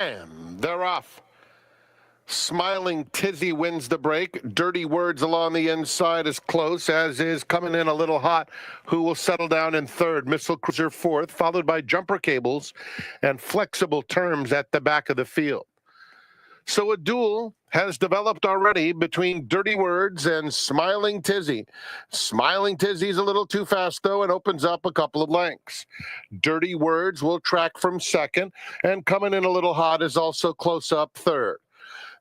And they're off. Smiling Tizzy wins the break. Dirty Words along the inside is close, as is Coming In a Little Hot, who will settle down in third. Missile Cruiser fourth, followed by Jumper Cables and Flexible Terms at the back of the field. So a duel has developed already between Dirty Words and Smiling Tizzy. Smiling Tizzy's a little too fast, though, and opens up a couple of lengths. Dirty Words will track from second, and Coming In a Little Hot is also close up third.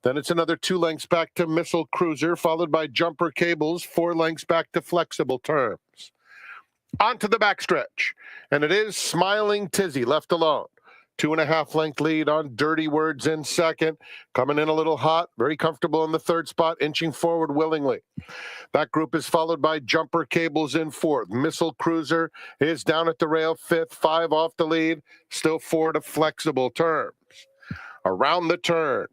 Then it's another 2 lengths back to Missile Cruiser, followed by Jumper Cables, 4 lengths back to Flexible Terms. On to the backstretch, and it is Smiling Tizzy left alone. 2.5 length lead on Dirty Words in second. Coming in a little hot, very comfortable in the third spot, inching forward willingly. That group is followed by Jumper Cables in fourth. Missile Cruiser is down at the rail fifth, 5 off the lead, still 4 to Flexible Terms. Around the turn,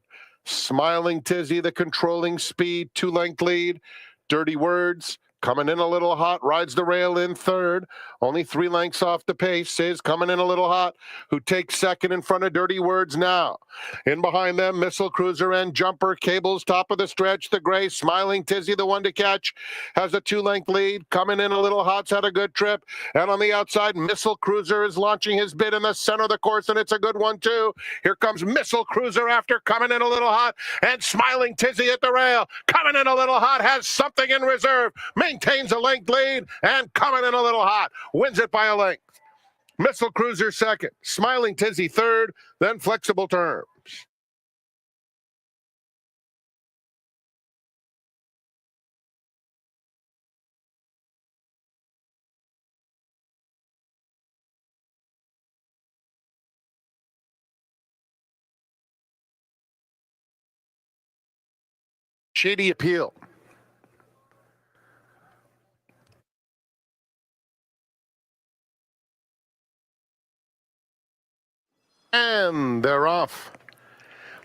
Smiling Tizzy, the controlling speed, 2 length lead. Dirty Words coming in a little hot, rides the rail in third. Only 3 lengths off the pace is Coming In a Little Hot, who takes second in front of Dirty Words now. In behind them, Missile Cruiser and Jumper Cables, top of the stretch, the gray. Smiling Tizzy, the one to catch, has a 2 length lead. Coming In a Little Hot's had a good trip. And on the outside, Missile Cruiser is launching his bid in the center of the course, and it's a good one, too. Here comes Missile Cruiser after Coming In a Little Hot, and Smiling Tizzy at the rail. Coming In a Little Hot has something in reserve, maintains a length lead, and Coming In a Little Hot wins it by a length. Missile Cruiser second, Smiling Tizzy third, then Flexible Terms. Shady Appeal. And they're off.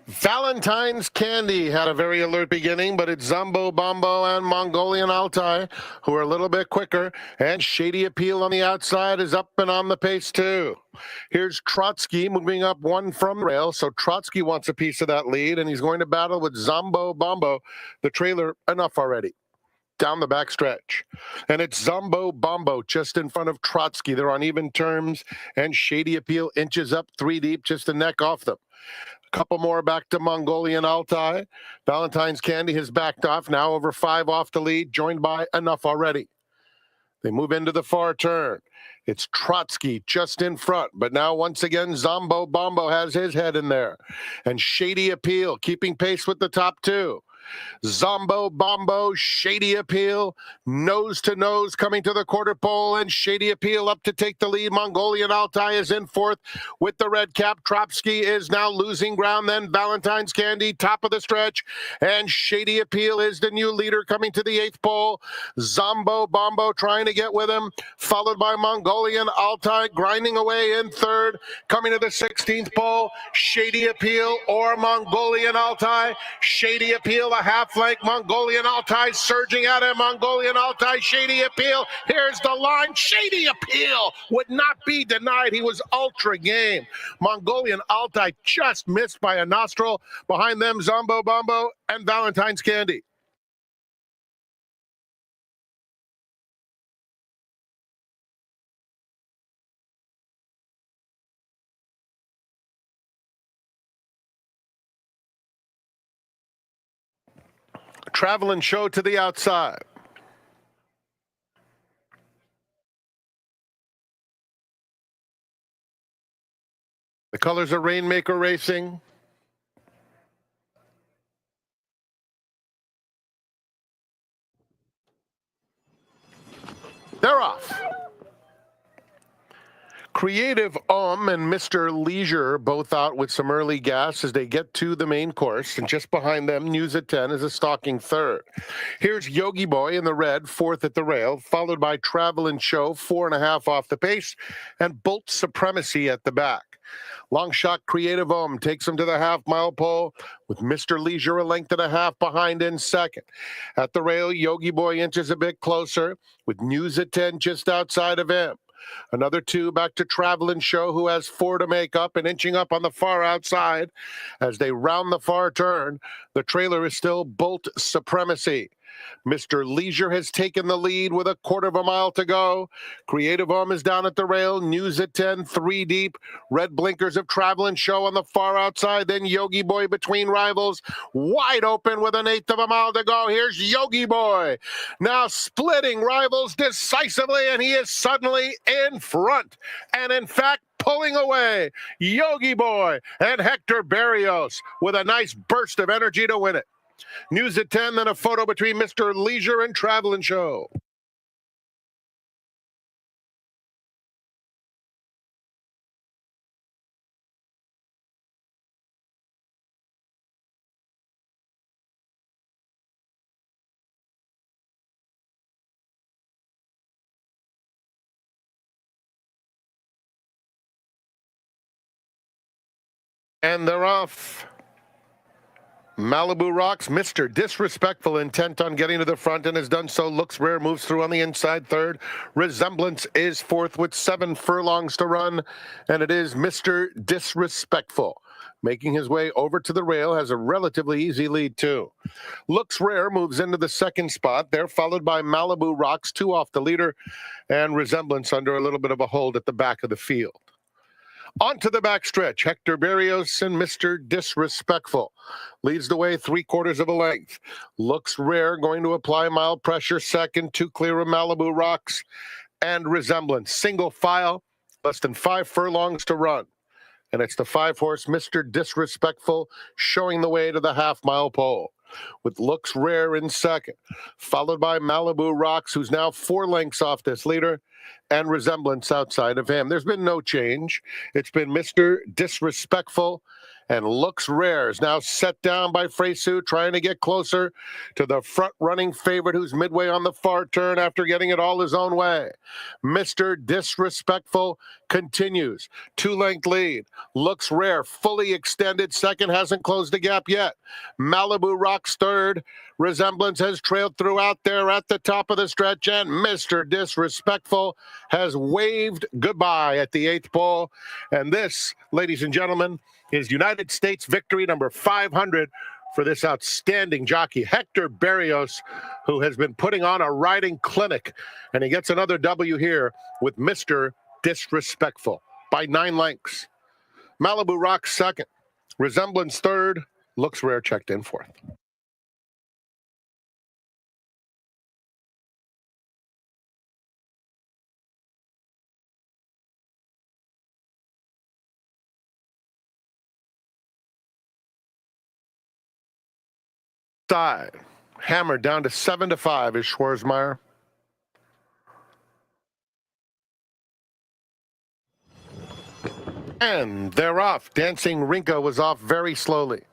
Valentine's Candy had a very alert beginning, but it's Zumbo Bombo and Mongolian Altai who are a little bit quicker, and Shady Appeal on the outside is up and on the pace too. Here's Trotsky moving up 1 from the rail, so Trotsky wants a piece of that lead, and he's going to battle with Zumbo Bombo. The trailer enough already. Down the backstretch. And it's Zumbo Bombo just in front of Trotsky. They're on even terms, and Shady Appeal inches up 3 deep, just a neck off them. A couple more back to Mongolian Altai. Valentine's Candy has backed off, now over 5 off the lead, joined by Enough Already. They move into the far turn. It's Trotsky just in front, but now once again, Zumbo Bombo has his head in there. And Shady Appeal keeping pace with the top 2. Zombo Bombo, Shady Appeal, nose to nose coming to the quarter pole, and Shady Appeal up to take the lead. Mongolian Altai is in fourth with the red cap. Trotsky is now losing ground. Then Valentine's Candy, top of the stretch, and Shady Appeal is the new leader coming to the 8th pole. Zombo Bombo trying to get with him, followed by Mongolian Altai grinding away in third. Coming to the 16th pole, Shady Appeal or Mongolian Altai. Shady Appeal, a half length. Mongolian Altai surging at him. Mongolian Altai, Shady Appeal. Here's the line. Shady Appeal would not be denied. He was ultra game. Mongolian Altai just missed by a nostril. Behind them, Zombo Bombo and Valentine's Candy. Traveling show to the outside. The colors are Rainmaker Racing. They're off. Creative and Mr. Leisure both out with some early gas as they get to the main course. And just behind them, News at 10 is a stalking third. Here's Yogi Boy in the red, fourth at the rail, followed by Travel and Show, 4.5 off the pace, and Bolt Supremacy at the back. Long shot Creative takes him to the half-mile pole with Mr. Leisure a length and a half behind in second. At the rail, Yogi Boy inches a bit closer with News at 10 just outside of him. Another 2 back to Travelin' Show, who has 4 to make up and inching up on the far outside as they round the far turn. The trailer is still Bolt Supremacy. Mr. Leisure has taken the lead with a quarter of a mile to go. Creative Arm is down at the rail. News at 10, 3 deep. Red blinkers of Travelin' Show on the far outside. Then Yogi Boy between rivals. Wide open with an eighth of a mile to go. Here's Yogi Boy. Now splitting rivals decisively, and he is suddenly in front. And in fact, pulling away Yogi Boy and Hector Barrios with a nice burst of energy to win it. News at 10, then a photo between Mr. Leisure and Travelin' Show. And they're off. Malibu Rocks, Mr. Disrespectful, intent on getting to the front and has done so. Looks Rare moves through on the inside third. Resemblance is fourth with 7 furlongs to run. And it is Mr. Disrespectful making his way over to the rail, has a relatively easy lead too. Looks Rare moves into the second spot. They're followed by Malibu Rocks, 2 off the leader, and Resemblance under a little bit of a hold at the back of the field. Onto the backstretch, Hector Barrios and Mr. Disrespectful leads the way 3/4 of a length. Looks Rare going to apply mild pressure second, 2 clear of Malibu Rocks and Resemblance. Single file, less than 5 furlongs to run. And it's the 5-horse Mr. Disrespectful showing the way to the half-mile pole, with Looks Rare in second, followed by Malibu Rocks, who's now 4 lengths off this leader, and Resemblance outside of him. There's been no change. It's been Mr. Disrespectful, and Looks Rare is now set down by Freysu, trying to get closer to the front-running favorite who's midway on the far turn after getting it all his own way. Mr. Disrespectful continues. 2-length lead. Looks Rare, fully extended. Second, hasn't closed the gap yet. Malibu Rocks third. Resemblance has trailed throughout there at the top of the stretch, and Mr. Disrespectful has waved goodbye at the 8th pole. And this, ladies and gentlemen, is United States victory number 500 for this outstanding jockey, Hector Barrios, who has been putting on a riding clinic. And he gets another W here with Mr. Disrespectful by 9 lengths. Malibu Rocks second. Resemblance third. Looks Rare checked in fourth. Side. Hammered down to 7-5 is Schwarzmeyer. And they're off. Dancing Rinka was off very slowly.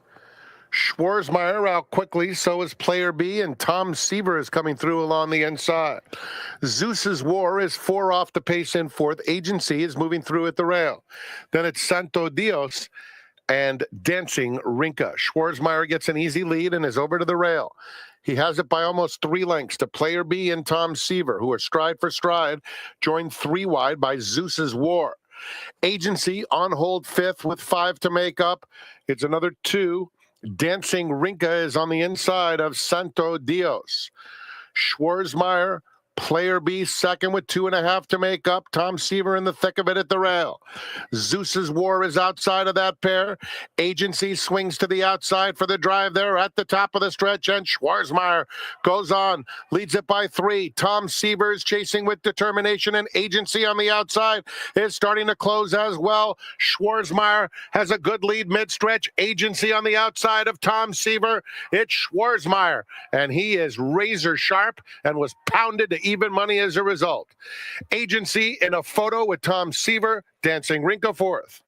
Schwarzmeyer out quickly, so is Player B, and Tom Seaver is coming through along the inside. Zeus's War is 4 off the pace in fourth. Agency is moving through at the rail. Then it's Santo Dios and Dancing Rinka. Schwarzmeyer gets an easy lead and is over to the rail. He has it by almost 3 lengths to Player B and Tom Seaver, who are stride for stride, joined 3 wide by Zeus's War. Agency on hold 5th with 5 to make up. It's another 2. Dancing Rinka is on the inside of Santo Dios. Schwarzmeyer, Player B second with 2.5 to make up. Tom Seaver in the thick of it at the rail. Zeus's War is outside of that pair. Agency swings to the outside for the drive there at the top of the stretch, and Schwarzmeyer goes on, leads it by 3. Tom Seaver is chasing with determination, and Agency on the outside is starting to close as well. Schwarzmeyer has a good lead mid-stretch. Agency on the outside of Tom Seaver. It's Schwarzmeyer, and he is razor sharp and was pounded to even money as a result. Agency in a photo with Tom Seaver, Dancing Rinka fourth.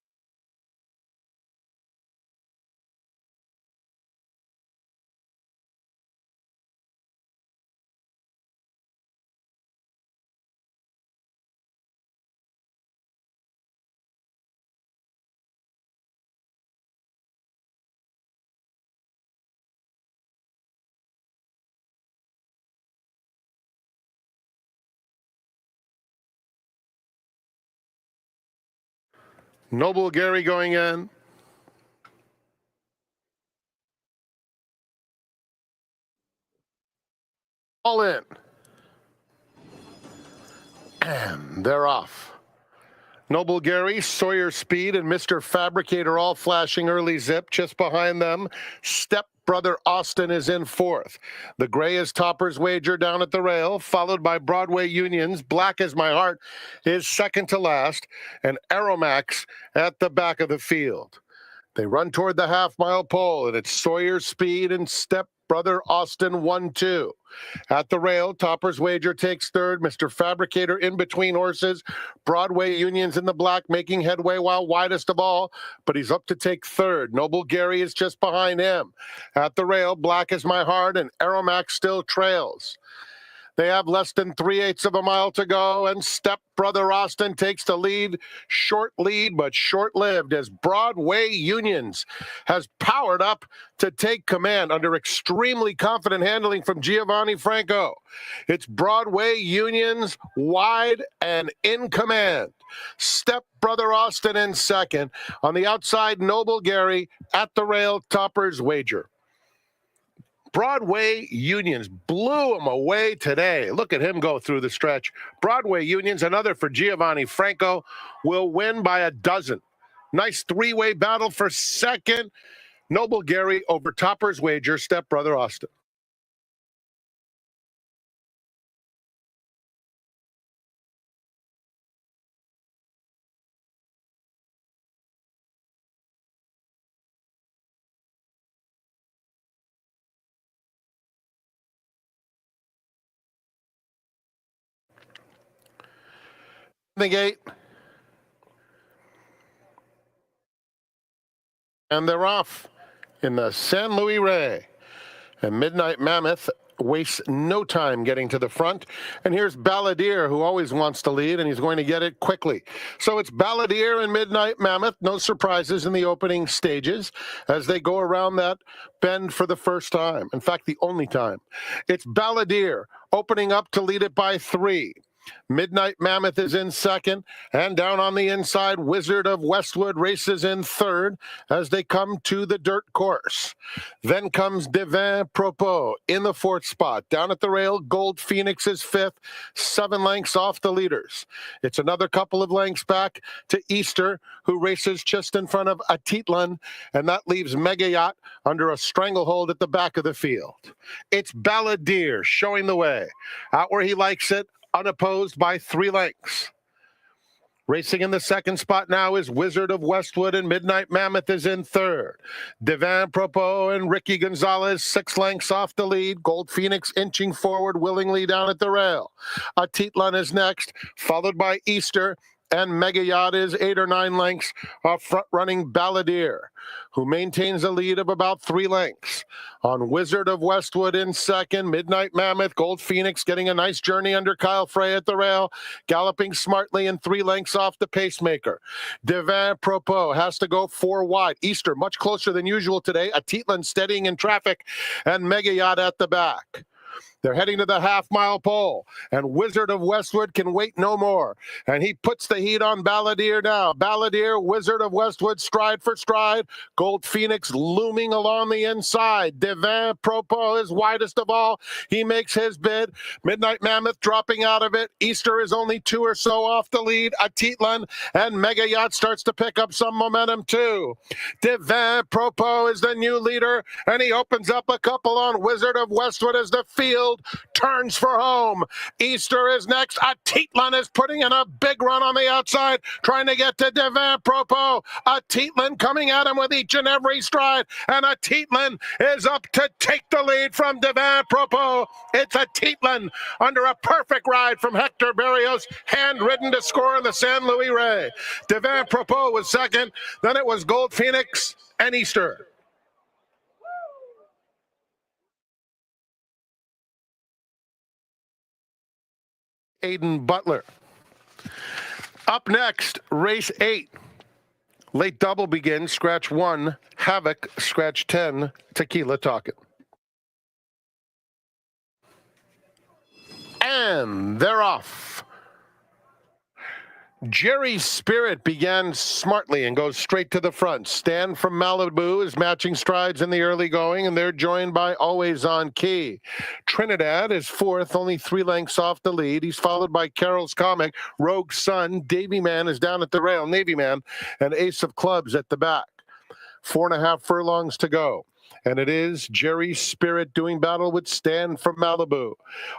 Noble Gary going in. All in. And they're off. Noble Gary, Sawyer Speed, and Mr. Fabricator all flashing early zip. Just behind them, Step Brother Austin is in fourth. The gray is Topper's Wager down at the rail, followed by Broadway Unions. Black as My Heart is second to last, and Aeromax at the back of the field. They run toward the half-mile pole, and it's Sawyer Speed and Step Brother Austin 1-2. At the rail, Topper's Wager takes third. Mr. Fabricator in between horses. Broadway Unions in the black making headway while widest of all, but he's up to take third. Noble Gary is just behind him. At the rail, Black as My Heart and Aeromax still trails. They have less than 3/8 of a mile to go, and Step Brother Austin takes the lead. Short lead, but short-lived, as Broadway Unions has powered up to take command under extremely confident handling from Giovanni Franco. It's Broadway Unions wide and in command. Step Brother Austin in second. On the outside, Noble Gary. At the rail, Topper's Wager. Broadway Unions blew him away today. Look at him go through the stretch. Broadway Unions, another for Giovanni Franco, will win by a dozen. Nice three-way battle for second. Noble Gary over Topper's Wager, Step Brother Austin. The gate. And they're off in the San Luis Rey. And Midnight Mammoth wastes no time getting to the front. And here's Balladeer, who always wants to lead, and he's going to get it quickly. So it's Balladeer and Midnight Mammoth. No surprises in the opening stages as they go around that bend for the first time. In fact, the only time. It's Balladeer opening up to lead it by 3. Midnight Mammoth is in second, and down on the inside, Wizard of Westwood races in third as they come to the dirt course. Then comes Divin Propos in the fourth spot. Down at the rail, Gold Phoenix is fifth, 7 lengths off the leaders. It's another couple of lengths back to Easter, who races just in front of Atitlan, and that leaves Mega Yacht under a stranglehold at the back of the field. It's Balladeer showing the way. Out where he likes it, unopposed by 3 lengths. Racing in the second spot now is Wizard of Westwood, and Midnight Mammoth is in third. Divin Propos and Ricky Gonzalez 6 lengths off the lead. Gold Phoenix inching forward willingly down at the rail. Atitlan is next, followed by Easter, and Mega Yacht is 8 or 9 lengths off front-running Balladeer, who maintains a lead of about 3 lengths. On Wizard of Westwood in second, Midnight Mammoth, Gold Phoenix getting a nice journey under Kyle Frey at the rail, galloping smartly and 3 lengths off the pacemaker. Divin Propos has to go 4 wide. Easter much closer than usual today. Atitlan steadying in traffic, and Mega Yacht at the back. They're heading to the half-mile pole, and Wizard of Westwood can wait no more. And he puts the heat on Balladeer now. Balladeer, Wizard of Westwood, stride for stride. Gold Phoenix looming along the inside. Divin Propos is widest of all. He makes his bid. Midnight Mammoth dropping out of it. Easter is only 2 or so off the lead. Atitlan and Mega Yacht starts to pick up some momentum too. Divin Propos is the new leader, and he opens up a couple on Wizard of Westwood as the field turns for home. Easter is next. Atitlan is putting in a big run on the outside, trying to get to Divin Propos. Atitlan coming at him with each and every stride, and Atitlan is up to take the lead from Divin Propos. It's Atitlan under a perfect ride from Hector Barrios, hand-ridden to score in the San Luis Rey. Divin Propos was second, then it was Gold Phoenix and Easter. Aiden Butler. Up next, race 8. Late double begins, scratch 1, Havoc, scratch 10, Tequila Talkin'. And they're off. Jerry's Spirit began smartly and goes straight to the front. Stan from Malibu is matching strides in the early going, and they're joined by Always On Key. Trinidad is fourth, only 3 lengths off the lead. He's followed by Carol's Comic, Rogue Sun, Davy Man is down at the rail, Navy Man, and Ace of Clubs at the back. 4.5 furlongs to go. And it is Jerry Spirit doing battle with Stan from Malibu.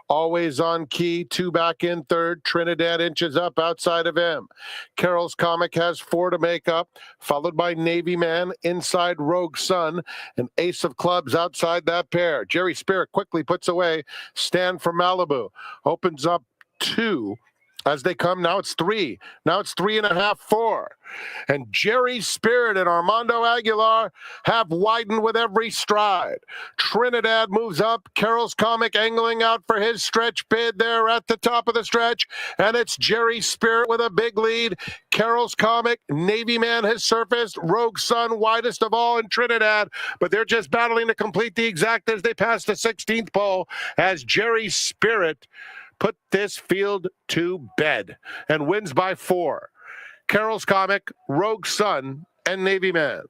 Always On Key, 2 back in third. Trinidad inches up outside of him. Carol's Comic has 4 to make up, followed by Navy Man, inside Rogue Sun, and Ace of Clubs outside that pair. Jerry Spirit quickly puts away Stan from Malibu. Opens up 2 as they come. Now it's 3. Now it's 3.5, 4. And Jerry Spirit and Armando Aguilar have widened with every stride. Trinidad moves up. Carol's Comic angling out for his stretch bid there at the top of the stretch. And it's Jerry Spirit with a big lead. Carol's Comic, Navy Man has surfaced. Rogue Sun, widest of all in Trinidad. But they're just battling to complete the exact as they pass the 16th pole as Jerry Spirit put this field to bed and wins by 4. Carol's Comic, Rogue Sun, and Navy Man.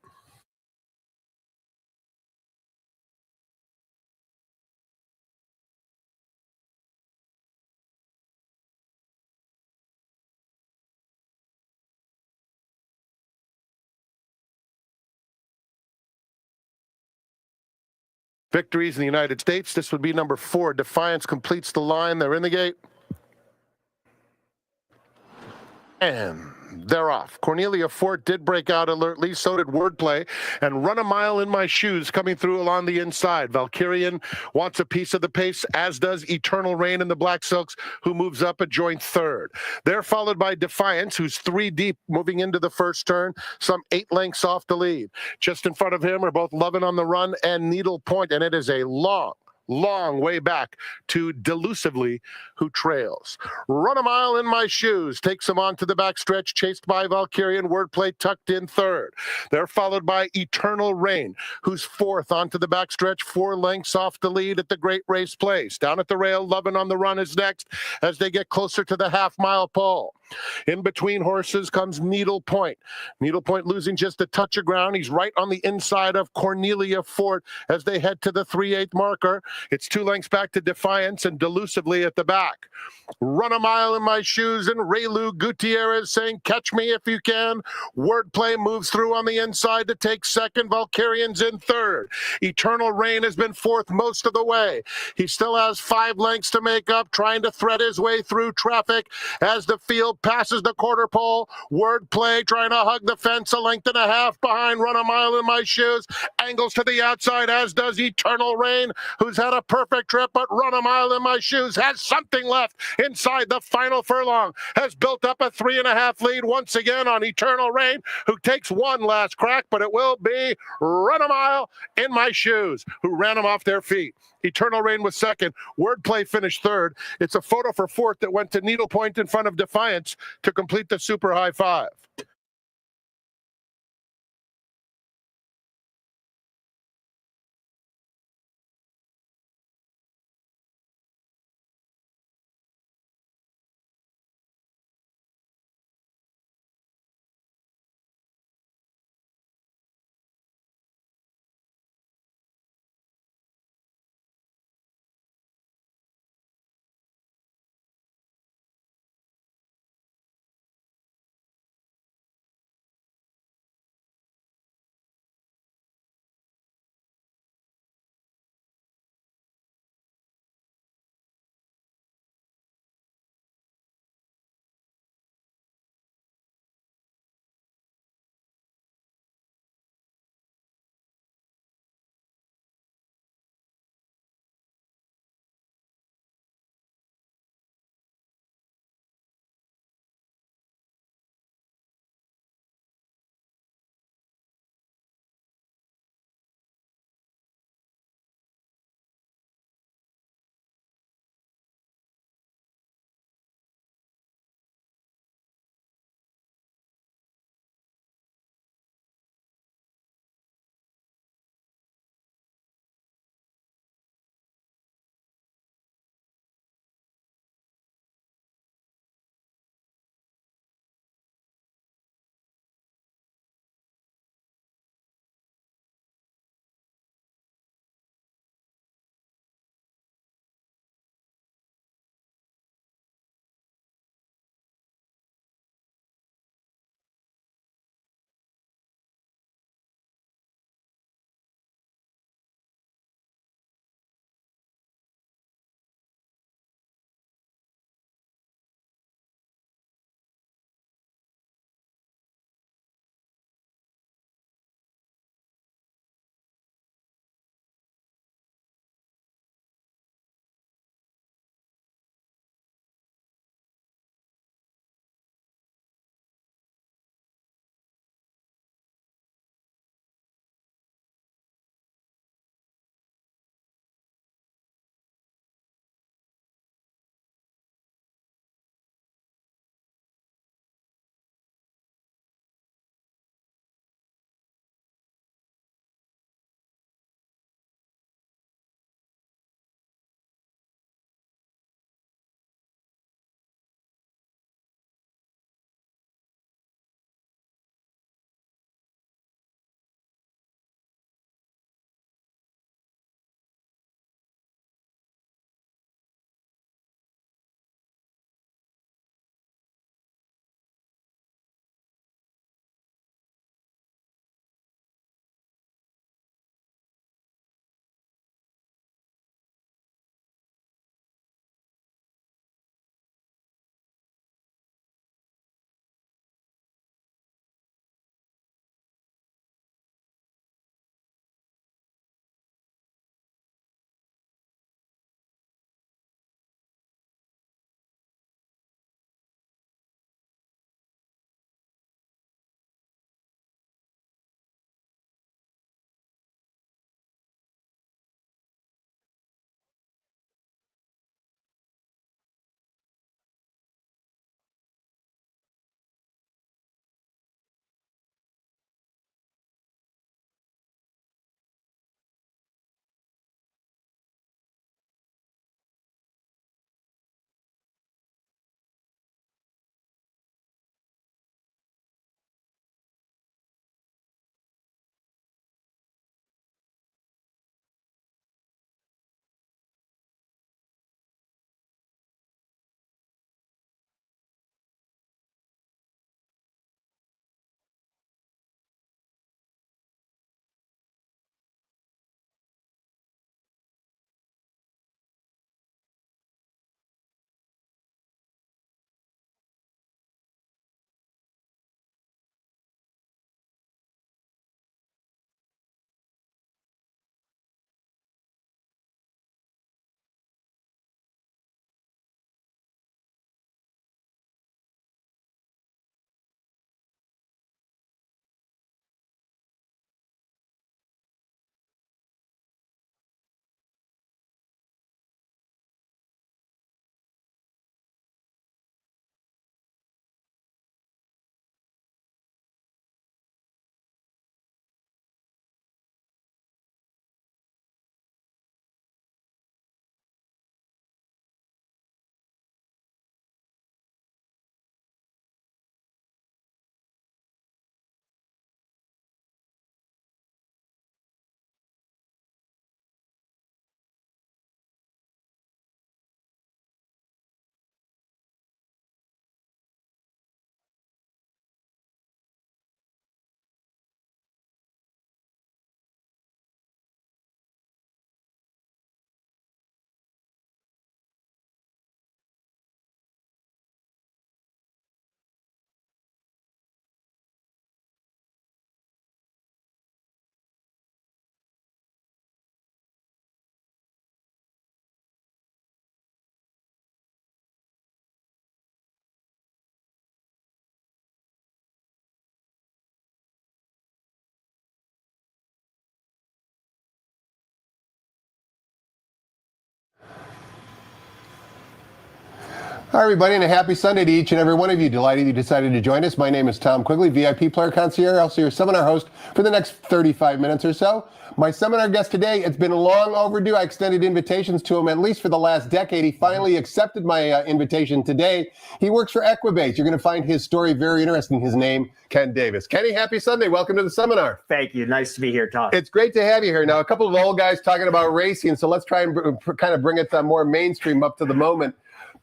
Victories in the United States. This would be number 4. Defiance completes the line. They're in the gate. And they're off. Cornelia Fort did break out alertly. So did Wordplay. And Run a Mile in My Shoes coming through along the inside. Valkyrian wants a piece of the pace, as does Eternal Rain and the Black Silks, who moves up a joint third. They're followed by Defiance, who's 3 deep moving into the first turn, some 8 lengths off the lead. Just in front of him are both Lovin' on the Run and Needle Point, and it is a long way back to Delusively, who trails. Run a Mile in My Shoes takes him on to the backstretch, chased by Valkyrian. Wordplay tucked in third. They're followed by Eternal Rain, who's 4th onto the backstretch, 4 lengths off the lead at the Great Race Place. Down at the rail, Lovin' on the Run is next as they get closer to the half-mile pole. In between horses comes Needle Point. Needle Point losing just a touch of ground. He's right on the inside of Cornelia Fort as they head to the 3/8 marker. It's 2 lengths back to Defiance and Delusively at the back. Run a Mile in My Shoes and Raylu Gutierrez saying, catch me if you can. Wordplay moves through on the inside to take second. Valkyrian's in third. Eternal Rain has been 4th most of the way. He still has 5 lengths to make up, trying to thread his way through traffic as the field passes the quarter pole. Wordplay trying to hug the fence, a length and a half behind Run a Mile in My Shoes. Angles to the outside, as does Eternal Rain, who's had a perfect trip, but Run a Mile in My Shoes has something left inside the final furlong, has built up a 3.5 lead once again on Eternal Rain, who takes one last crack, but it will be Run a Mile in My Shoes, who ran them off their feet. Eternal Rain was second. Wordplay finished third. It's a photo for fourth that went to Needle Point in front of Defiance to complete the super high five. Hi, everybody, and a happy Sunday to each and every one of you. Delighted you decided to join us. My name is Tom Quigley, VIP Player Concierge, also your seminar host for the next 35 minutes or so. My seminar guest today, it's been long overdue. I extended invitations to him at least for the last decade. He finally accepted my invitation today. He works for Equibase. You're going to find his story very interesting. His name, Ken Davis. Kenny, happy Sunday. Welcome to the seminar. Thank you. Nice to be here, Tom. It's great to have you here. Now, a couple of old guys talking about racing, so let's try and kind of bring it to more mainstream up to the moment.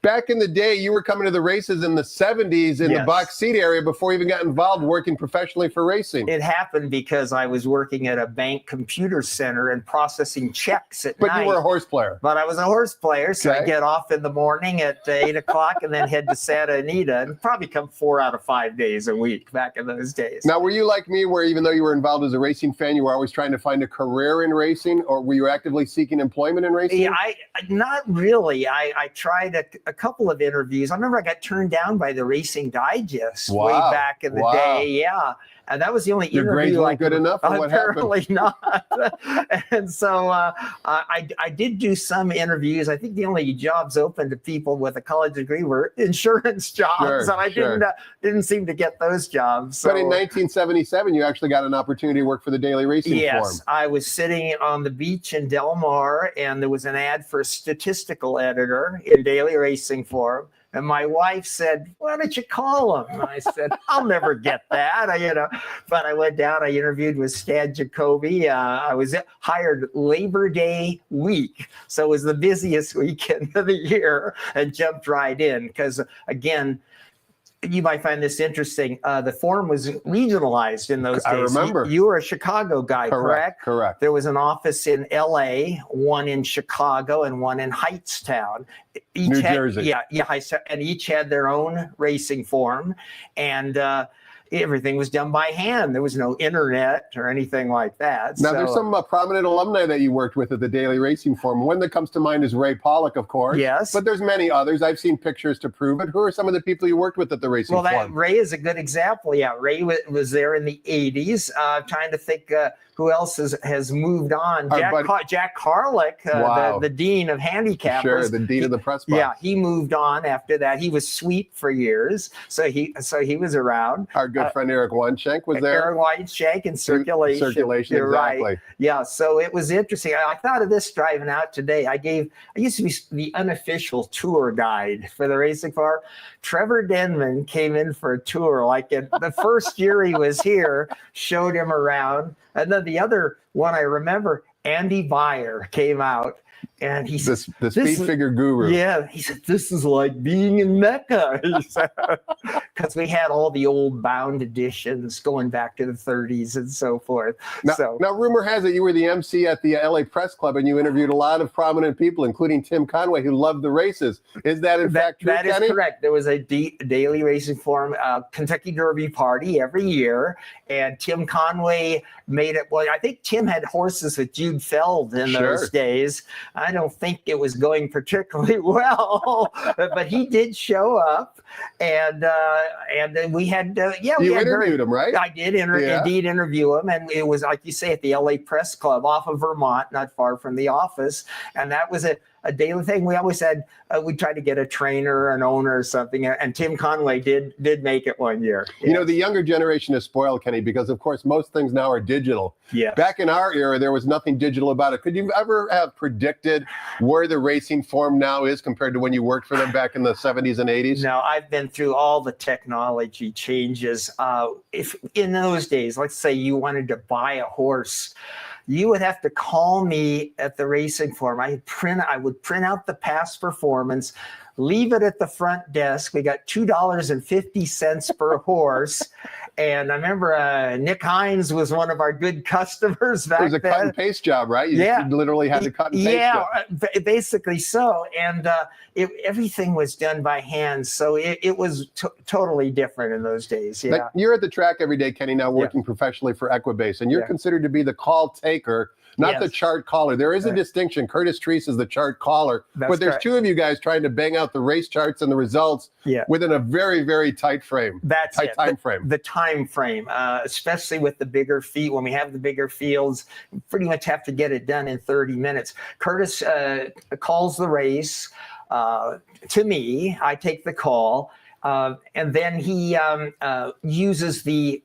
Back in the day, you were coming to the races in the 70s in the box seat area before you even got involved working professionally for racing. It happened because I was working at a bank computer center and processing checks at night. But you were a horse player. But I was a horse player, so I get off in the morning at 8 o'clock and then head to Santa Anita and probably come 4 out of 5 days a week back in those days. Now, were you like me where even though you were involved as a racing fan, you were always trying to find a career in racing, or were you actively seeking employment in racing? Yeah, not really. I tried a couple of interviews. I remember I got turned down by the Racing Digest way back in the day. Yeah. And that was the only Your interview. Your grades weren't good enough, or what happened? Apparently not. And so I did do some interviews. I think the only jobs open to people with a college degree were insurance jobs, and I didn't seem to get those jobs. So. But in 1977, you actually got an opportunity to work for the Daily Racing Form. Yes, I was sitting on the beach in Del Mar, and there was an ad for a statistical editor in Daily Racing Form. And my wife said, "Why don't you call him?" And I said, "I'll never get that." But I went down. I interviewed with Stan Jacoby. I was hired Labor Day week, so it was the busiest weekend of the year, and jumped right in because, again, you might find this interesting. The forum was regionalized in those days. I remember. You were a Chicago guy, correct? Correct. There was an office in L.A., one in Chicago, and one in Hightstown. New Jersey. Yeah, and each had their own racing forum, and everything was done by hand. There was no internet or anything like that. Now, there's some prominent alumni that you worked with at the Daily Racing Forum. One that comes to mind is Ray Pollock, of course. Yes. But there's many others. I've seen pictures to prove it. Who are some of the people you worked with at the Racing Forum? Ray is a good example. Yeah, Ray was there in the 80s. Trying to think who else has moved on. Jack Carlick, the dean of handicappers. Sure, the dean of the press box. Yeah, he moved on after that. He was sweep for years, so he was around. Our good friend Eric Weinschenk was there. Eric Weinschenk and circulation. You're exactly. Right. Yeah, so it was interesting. I thought of this driving out today. I used to be the unofficial tour guide for the racing car. Trevor Denman came in for a tour. Like the first year he was here, showed him around. And then the other one I remember, Andy Beyer came out. And he said, the speed figure guru. Yeah, he said, "This is like being in Mecca." Because we had all the old bound editions going back to the 30s and so forth. Now, rumor has it you were the MC at the LA Press Club, and you interviewed a lot of prominent people, including Tim Conway, who loved the races. Is that in fact true, That Kenny? is correct. There was a Daily Racing Forum Kentucky Derby party every year, and Tim Conway made it. Well, I think Tim had horses with Jude Feld in those days. I don't think it was going particularly well, but he did show up, and then we had interviewed him, right? I did indeed interview him, and it was like you say at the LA Press Club off of Vermont, not far from the office, and that was a daily thing. We always said we tried to get a trainer, an owner, or something, and Tim Conway did make it one year. You know, the younger generation is spoiled, Kenny, because of course most things now are digital. Yeah. Back in our era, there was nothing digital about it. Could you ever have predicted where the racing form now is compared to when you worked for them back in the 70s and 80s? No, I've been through all the technology changes. If in those days, let's say you wanted to buy a horse, you would have to call me at the racing forum. I would print out the past performance, leave it at the front desk. We got $2.50 per horse. And I remember Nick Hines was one of our good customers back then. It was a cut and paste job, right? You literally had to cut and paste. Yeah, basically so. And everything was done by hand. So it was totally different in those days. Yeah. But you're at the track every day, Kenny, now working professionally for Equibase. And you're considered to be the call taker, not the chart caller. There is a distinction. Curtis Treese is the chart caller. But there's two of you guys trying to bang out the race charts and the results within a very, very tight frame. Time frame. The time frame, especially with the bigger field. When we have the bigger fields, we pretty much have to get it done in 30 minutes. Curtis calls the race. to me. I take the call. And then he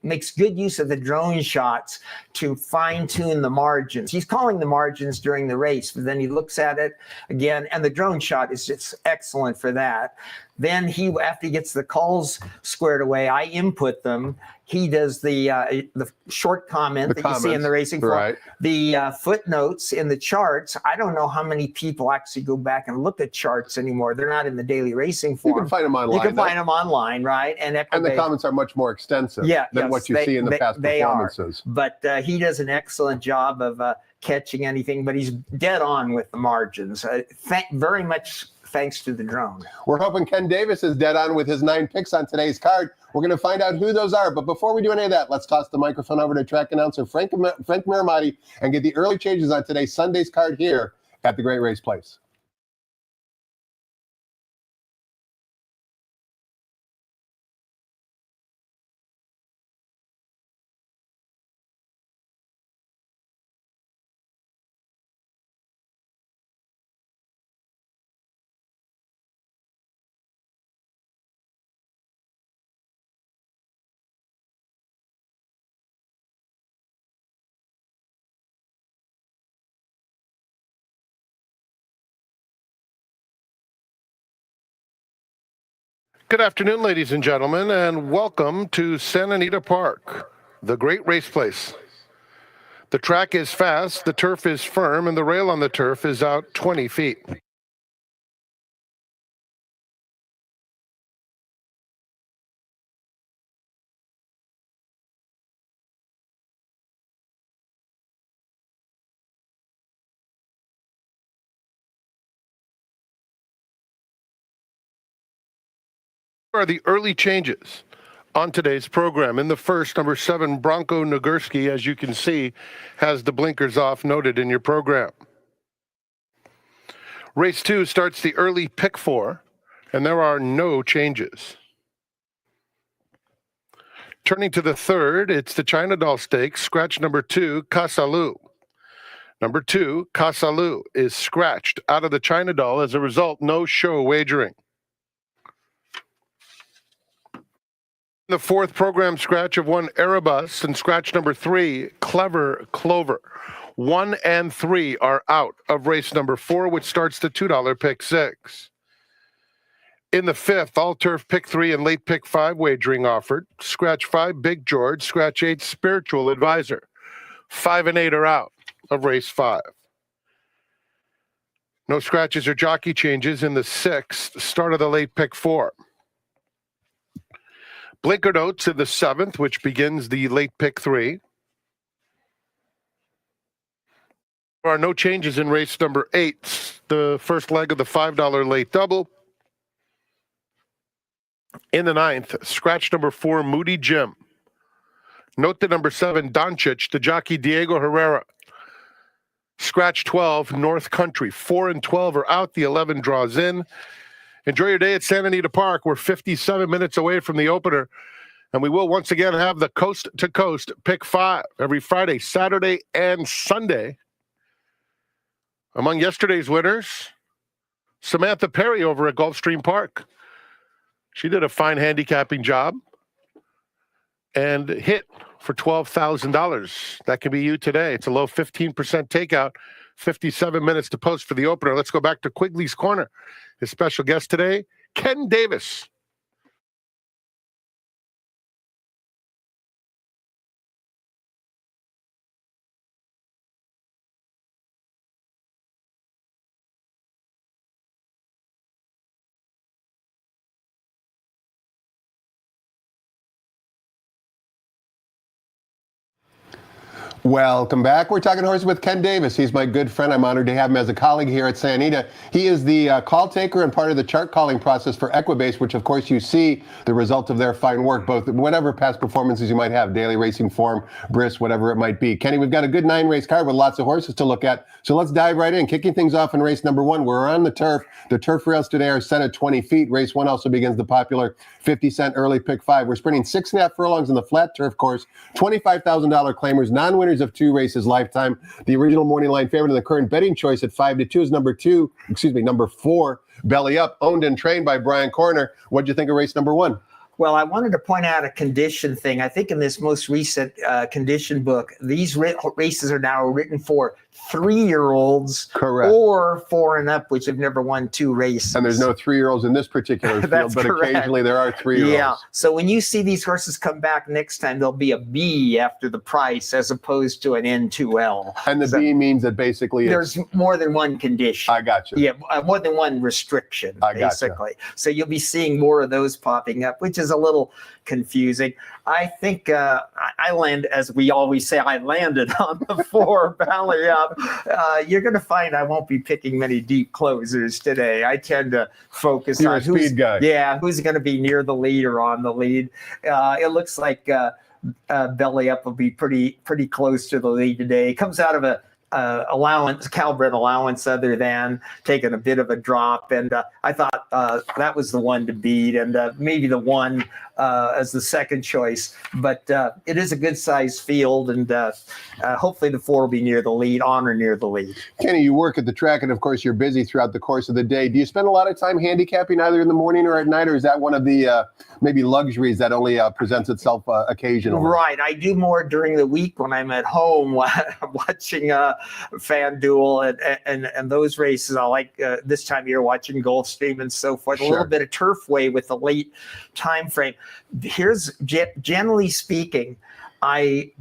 makes good use of the drone shots to fine tune the margins. He's calling the margins during the race, but then he looks at it again, and the drone shot is just excellent for that. Then after he gets the calls squared away, I input them. He does the short comment that you see in the racing form, right. The footnotes in the charts. I don't know how many people actually go back and look at charts anymore. They're not in the daily racing form. You can find them online. You can find them online, right? And the comments are much more extensive than what you see in the past performances. But he does an excellent job of catching anything, but he's dead on with the margins. Very much thanks to the drone. We're hoping Ken Davis is dead on with his 9 picks on today's card. We're going to find out who those are. But before we do any of that, let's toss the microphone over to track announcer Frank Miramati and get the early changes on today's Sunday's card here at the Great Race Place. Good afternoon, ladies and gentlemen, and welcome to Santa Anita Park, the Great Race Place. The track is fast, the turf is firm, and the rail on the turf is out 20 feet. Are the early changes on today's program. In the first, number 7, Bronco Nagurski, as you can see, has the blinkers off noted in your program. Race 2 starts the early pick 4, and there are no changes. Turning to the third, it's the China Doll Stakes, scratch number 2, Kasalu. Number 2, Kasalu, is scratched out of the China Doll. As a result, no show wagering. The fourth program scratch of 1, Erebus, and scratch number 3, Clever Clover. 1 and 3 are out of race number 4, which starts the $2 pick 6. In the fifth, all turf pick 3 and late pick 5 wagering offered. Scratch 5, Big George. Scratch 8, Spiritual Advisor. 5 and 8 are out of race 5. No scratches or jockey changes in the sixth, start of the late pick 4. Blinker notes in the 7th, which begins the late pick 3. There are no changes in race number 8, the first leg of the $5 late double. In the 9th, scratch number 4, Moody Jim. Note the number 7, Doncic, the jockey Diego Herrera. Scratch 12, North Country. 4 and 12 are out, the 11 draws in. Enjoy your day at Santa Anita Park. We're 57 minutes away from the opener, and we will once again have the Coast to Coast Pick 5 every Friday, Saturday, and Sunday. Among yesterday's winners, Samantha Perry over at Gulfstream Park. She did a fine handicapping job and hit for $12,000. That can be you today. It's a low 15% takeout. 57 minutes to post for the opener. Let's go back to Quigley's Corner. His special guest today, Ken Davis. Welcome back. We're talking horses with Ken Davis. He's my good friend. I'm honored to have him as a colleague here at Santa Anita. He is the call taker and part of the chart calling process for Equibase, which of course you see the result of their fine work, both whatever past performances you might have, daily racing form, bris, whatever it might be. Kenny, we've got a good 9-race card with lots of horses to look at. So let's dive right in. Kicking things off in race number 1. We're on the turf. The turf rails today are set at 20 feet. Race 1 also begins the popular 50-cent early pick 5. We're sprinting 6.5 furlongs in the flat turf course. $25,000 claimers, non-winners winners of 2 races lifetime. The original morning line favorite and the current betting choice at 5-2 is number 4, Belly Up, owned and trained by Brian Corner. What'd you think of race number 1? Well, I wanted to point out a condition thing. I think in this most recent condition book, these races are now written for 3-year-olds, correct, or 4 and up, which have never won 2 races. And there's no 3-year-olds in this particular field, but correct. Occasionally there are 3-year-olds. Yeah. So when you see these horses come back next time, there'll be a B after the price as opposed to an N2L. And the B means that basically there's more than one condition. I got you. Yeah, more than one restriction, basically. Gotcha. So you'll be seeing more of those popping up, which is a little confusing. I think I land, as we always say, I landed on the 4 Belly Up. You're going to find I won't be picking many deep closers today. I tend to focus on who's guy. Yeah, who's going to be near the lead or on the lead. It looks like Belly Up will be pretty close to the lead today. It comes out of a Calbred allowance, other than taking a bit of a drop, and I thought that was the one to beat, and maybe the 1 as the second choice. But it is a good sized field, and hopefully the 4 will be near the lead, on or near the lead. Kenny, you work at the track, and of course you're busy throughout the course of the day. Do you spend a lot of time handicapping either in the morning or at night, or is that one of the maybe luxuries that only presents itself occasionally? Right, I do more during the week when I'm at home watching FanDuel and those races. I like this time of year watching Gulfstream and so forth. Sure. A little bit of Turfway with the late time frame. Here's generally speaking, I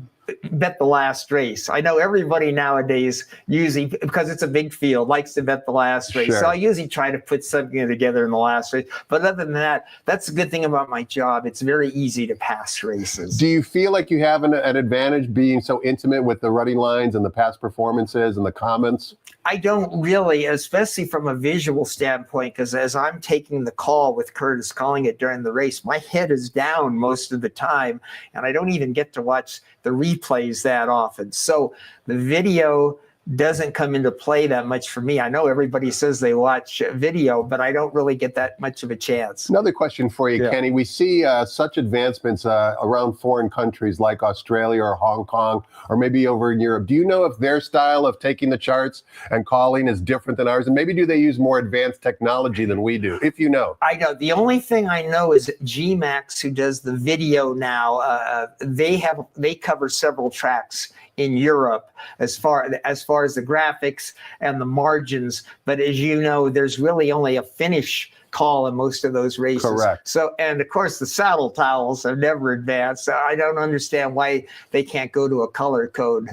bet the last race. I know everybody nowadays usually, because it's a big field, likes to bet the last race. Sure. So I usually try to put something together in the last race. But other than that, that's a good thing about my job. It's very easy to pass races. Do you feel like you have an advantage being so intimate with the running lines and the past performances and the comments? I don't really, especially from a visual standpoint, because as I'm taking the call with Curtis calling it during the race, my head is down most of the time, and I don't even get to watch the replays that often. So the video doesn't come into play that much for me. I know everybody says they watch video, but I don't really get that much of a chance. Another question for you, Kenny. We see such advancements around foreign countries like Australia or Hong Kong, or maybe over in Europe. Do you know if their style of taking the charts and calling is different than ours? And maybe do they use more advanced technology than we do, if you know? I know. The only thing I know is GMAX, who does the video now, they cover several tracks in Europe as far as the graphics and the margins. But as you know, there's really only a finish call in most of those races. Correct. So, and of course the saddle towels have never advanced. So I don't understand why they can't go to a color code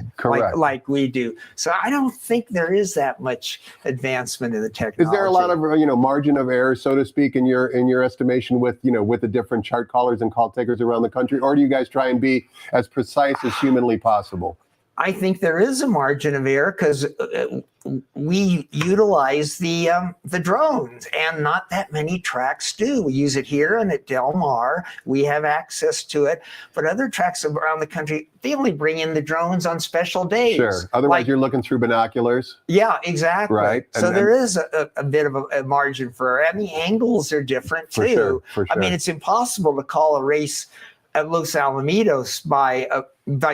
like we do. So I don't think there is that much advancement in the technology. Is there a lot of margin of error, so to speak, in your estimation with the different chart callers and call takers around the country, or do you guys try and be as precise as humanly possible? I think there is a margin of error because we utilize the drones, and not that many tracks do. We use it here and at Del Mar. We have access to it, but other tracks around the country, they only bring in the drones on special days. Sure. Otherwise, you're looking through binoculars. Yeah, exactly. Right. So there is a bit of a margin for error, and the angles are different too. For sure. I mean, it's impossible to call a race at Los Alamitos by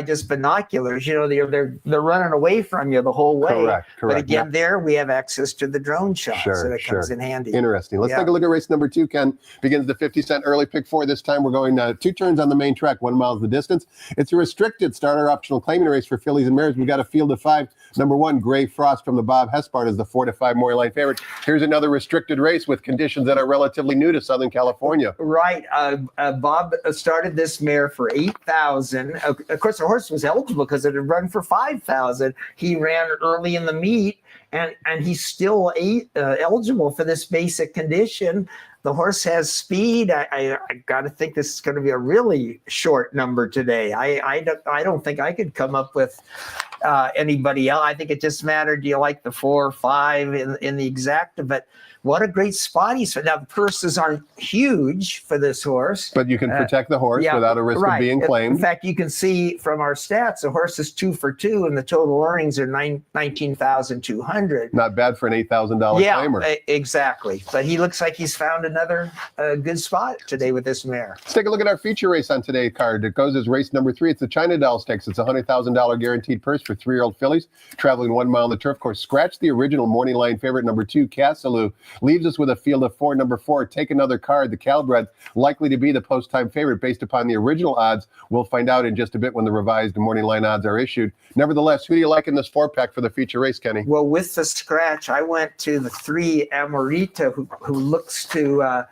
just binoculars. They're running away from you the whole way. Correct. But again, there we have access to the drone shots, so that comes in handy. Interesting. Let's take a look at race number 2, Ken. Begins the 50-cent early pick 4. This time we're going 2 turns on the main track, 1 mile is the distance. It's a restricted starter optional claiming race for fillies and mares. We've got a field of 5. Number 1, Gray Frost from the Bob Hespard is the 4-5 more line favorite. Here's another restricted race with conditions that are relatively new to Southern California. Right. Bob started this mare for $8,000. Of course, the horse was eligible because it had run for $5,000. He ran early in the meet, and he's still eligible for this basic condition. The horse has speed. I got to think this is going to be a really short number today. I don't think I could come up with anybody else. I think it just mattered. Do you like the 4 or 5 in the exacta? But what a great spot he's for. Now, the purses aren't huge for this horse. But you can protect the horse without a risk of being claimed. In fact, you can see from our stats, the horse is 2 for 2, and the total earnings are $19,200. Not bad for an $8,000 claimer. Yeah, exactly. But he looks like he's found another good spot today with this mare. Let's take a look at our feature race on today's card. It goes as race number 3. It's the China Doll Stakes. It's a $100,000 guaranteed purse for 3-year-old fillies traveling 1 mile on the turf course. Scratch the original morning line favorite, number 2, Casalou. Leaves us with a field of 4. Number 4, Take Another Card, the Calbred, likely to be the post-time favorite based upon the original odds. We'll find out in just a bit when the revised morning line odds are issued. Nevertheless, who do you like in this 4-pack for the feature race, Kenny? Well, with the scratch, I went to the 3 Amorita, who looks to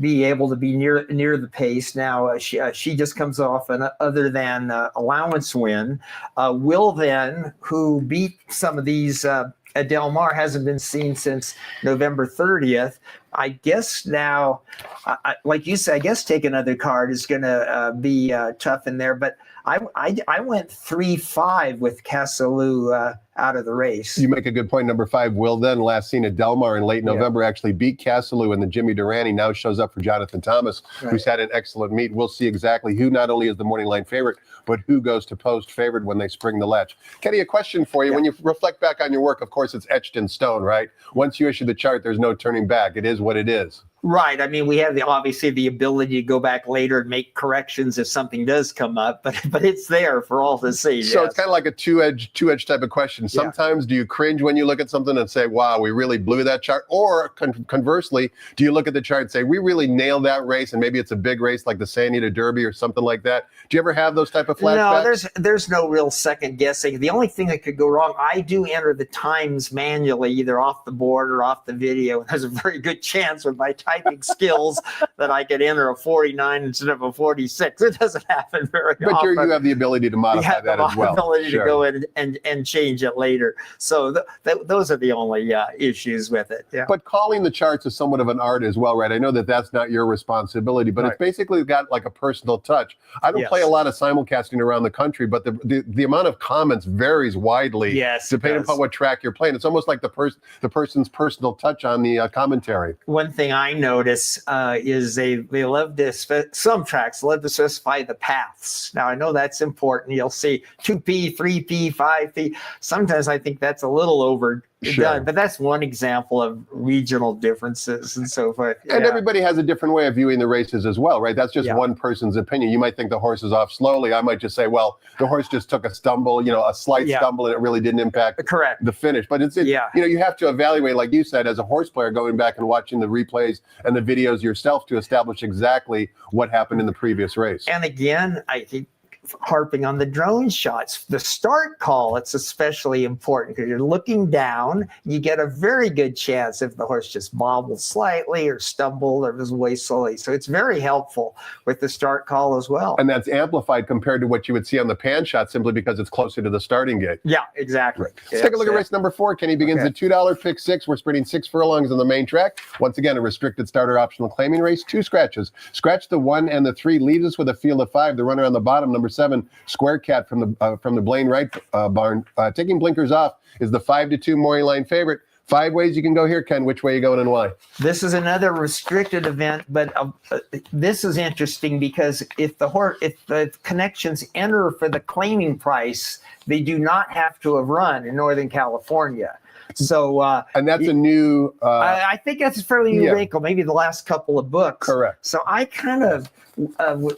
be able to be near the pace. Now, she just comes off an other than allowance win. Will then, who beat some of these at Del Mar, hasn't been seen since November 30th. I guess now, like you said, I guess Take Another Card is going to be tough in there. But I went 3-5 with Casalou out of the race. You make a good point. Number 5, Will Then, last seen at Del Mar in late November, actually beat Casalou, and the Jimmy Durante now shows up for Jonathan Thomas, who's had an excellent meet. We'll see exactly who not only is the morning line favorite, but who goes to post favored when they spring the latch. Kenny, a question for you. When you reflect back on your work, of course, it's etched in stone, right? Once you issue the chart, there's no turning back. It is what it is. Right. I mean, we have obviously the ability to go back later and make corrections if something does come up, but it's there for all to see. So it's kind of like a two-edged type of question. Sometimes do you cringe when you look at something and say, wow, we really blew that chart? Or conversely, do you look at the chart and say, we really nailed that race, and maybe it's a big race like the San Diego Derby or something like that? Do you ever have those type of flashbacks? No, there's no real second guessing. The only thing that could go wrong, I do enter the times manually, either off the board or off the video. There's a very good chance with my typing skills that I could enter a 49 instead of a 46. It doesn't happen very often. But you have the ability to modify that as well. The ability to go in and change it later. So those are the only issues with it. Yeah. But calling the charts is somewhat of an art as well, right? I know that that's not your responsibility, but it's basically got like a personal touch. I don't play a lot of simulcasting around the country, but the amount of comments varies widely depending upon what track you're playing. It's almost like the person's personal touch on the commentary. One thing I notice is they love to, some tracks love to specify the paths. Now, I know that's important. You'll see 2P, 3P, 5P. Sometimes I think that's a little overdone, but that's one example of regional differences and so forth. And everybody has a different way of viewing the races as well, right? That's just one person's opinion. You might think the horse is off slowly. I might just say, well, the horse just took a stumble, a slight stumble, and it really didn't impact the finish. But you have to evaluate, like you said, as a horse player, going back and watching the replays and the videos yourself to establish exactly what happened in the previous race. And again, I think harping on the drone shots, the start call, it's especially important because you're looking down. You get a very good chance if the horse just bobbled slightly or stumbled or was way slowly. So it's very helpful with the start call as well. And that's amplified compared to what you would see on the pan shot simply because it's closer to the starting gate. Yeah, exactly. Let's take a look at race number 4. Kenny begins at $2 pick 6. We're sprinting 6 furlongs on the main track. Once again, a restricted starter optional claiming race. 2 scratches. Scratch the 1 and the 3 leaves us with a field of 5. The runner on the bottom, number 7, Square Cat from the Blaine Wright barn. Taking blinkers off is the 5-2 morning line favorite. 5 ways you can go here, Ken. Which way are you going and why? This is another restricted event, but this is interesting because if the connections enter for the claiming price, they do not have to have run in Northern California. So, and that's a new. I think that's a fairly new wrinkle. Maybe the last couple of books. Correct. So I kind of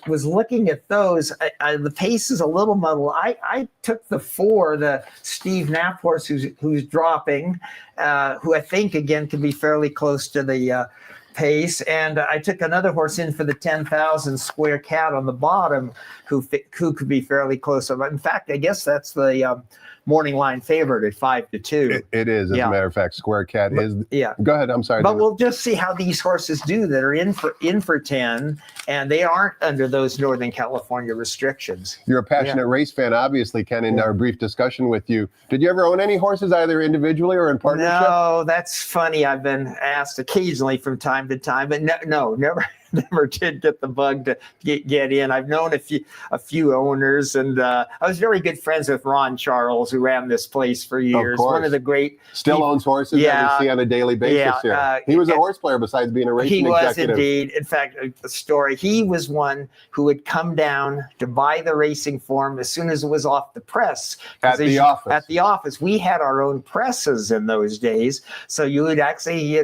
was looking at those. The pace is a little muddled. I took the 4, the Steve Knapp horse, who's dropping, who I think again could be fairly close to the pace, and I took another horse in for the 10,000 Square Cat on the bottom, who could be fairly close. In fact, I guess that's the morning line favorite at 5-2. It is, as a matter of fact. Square Cat is. Yeah. Go ahead. I'm sorry. But we'll just see how these horses do that are in for 10, and they aren't under those Northern California restrictions. You're a passionate race fan, obviously, Ken. In our brief discussion with you, did you ever own any horses, either individually or in partnership? No, that's funny. I've been asked occasionally from time to time, but no, never. never did get the bug to get in. I've known a few owners, and I was very good friends with Ron Charles, who ran this place for years. course. One of the great, Still owns horses that we see on a daily basis here. He was a horse player besides being a racing executive. He was indeed. In fact, the story, he was one who would come down to buy the racing form as soon as it was off the press. At the office. At the office. We had our own presses in those days. So you would actually,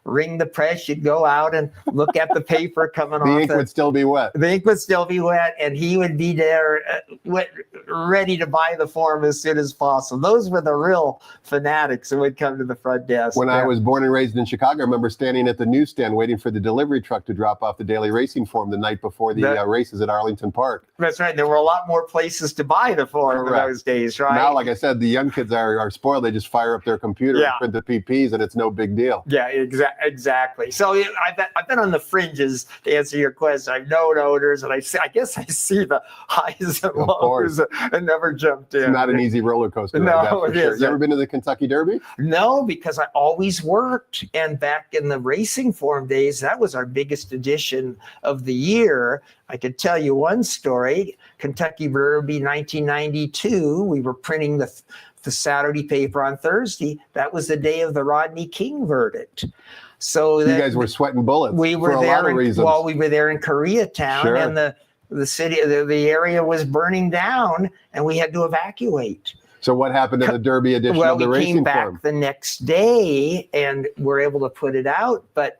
ring the press, you'd go out and look at the paper coming off. The ink would still be wet. The ink would still be wet, and he would be there ready to buy the form as soon as possible. Those were the real fanatics who would come to the front desk. When I was born and raised in Chicago, I remember standing at the newsstand waiting for the delivery truck to drop off the daily racing form the night before the races at Arlington Park. That's right. There were a lot more places to buy the form in those days, right? Now, like I said, the young kids are spoiled. They just fire up their computer and print the PPs, and it's no big deal. Yeah, exactly. So I've been on the fringes, to answer your question. I've known owners, and I guess I see the highs and lows, and never jumped in. It's not an easy roller coaster. No, it sure. is. You ever been to the Kentucky Derby? No, because I always worked. And back in the racing form days, that was our biggest edition of the year. I could tell you one story. Kentucky Derby 1992, we were printing the Saturday paper on Thursday. That was the day of the Rodney King verdict. So you guys were sweating bullets. We were for a lot of reasons. Well, we were there in Koreatown, and the city, the area was burning down, and we had to evacuate. So what happened to the Derby edition of the racing form? Well, we came back the next day and were able to put it out, but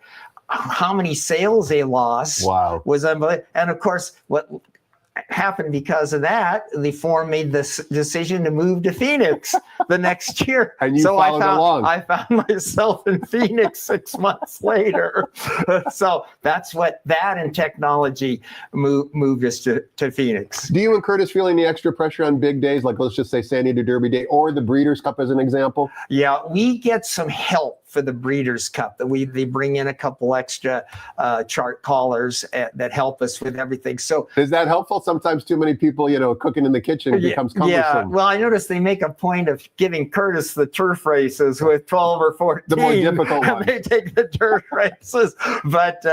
how many sales they lost was unbelievable. And of course, what happened because of that, the form made this decision to move to Phoenix the next year. And you followed along. I found myself in Phoenix 6 months later. So that's what that and technology moved us to Phoenix. Do you and Curtis feel any extra pressure on big days, like let's just say San Diego Derby Day or the Breeders' Cup as an example? Yeah, we get some help for the Breeders' Cup. They bring in a couple extra chart callers that help us with everything. So is that helpful? Sometimes too many people, cooking in the kitchen becomes cumbersome. Yeah, well, I noticed they make a point of giving Curtis the turf races with 12 or 14. The more difficult ones. They take the turf races. But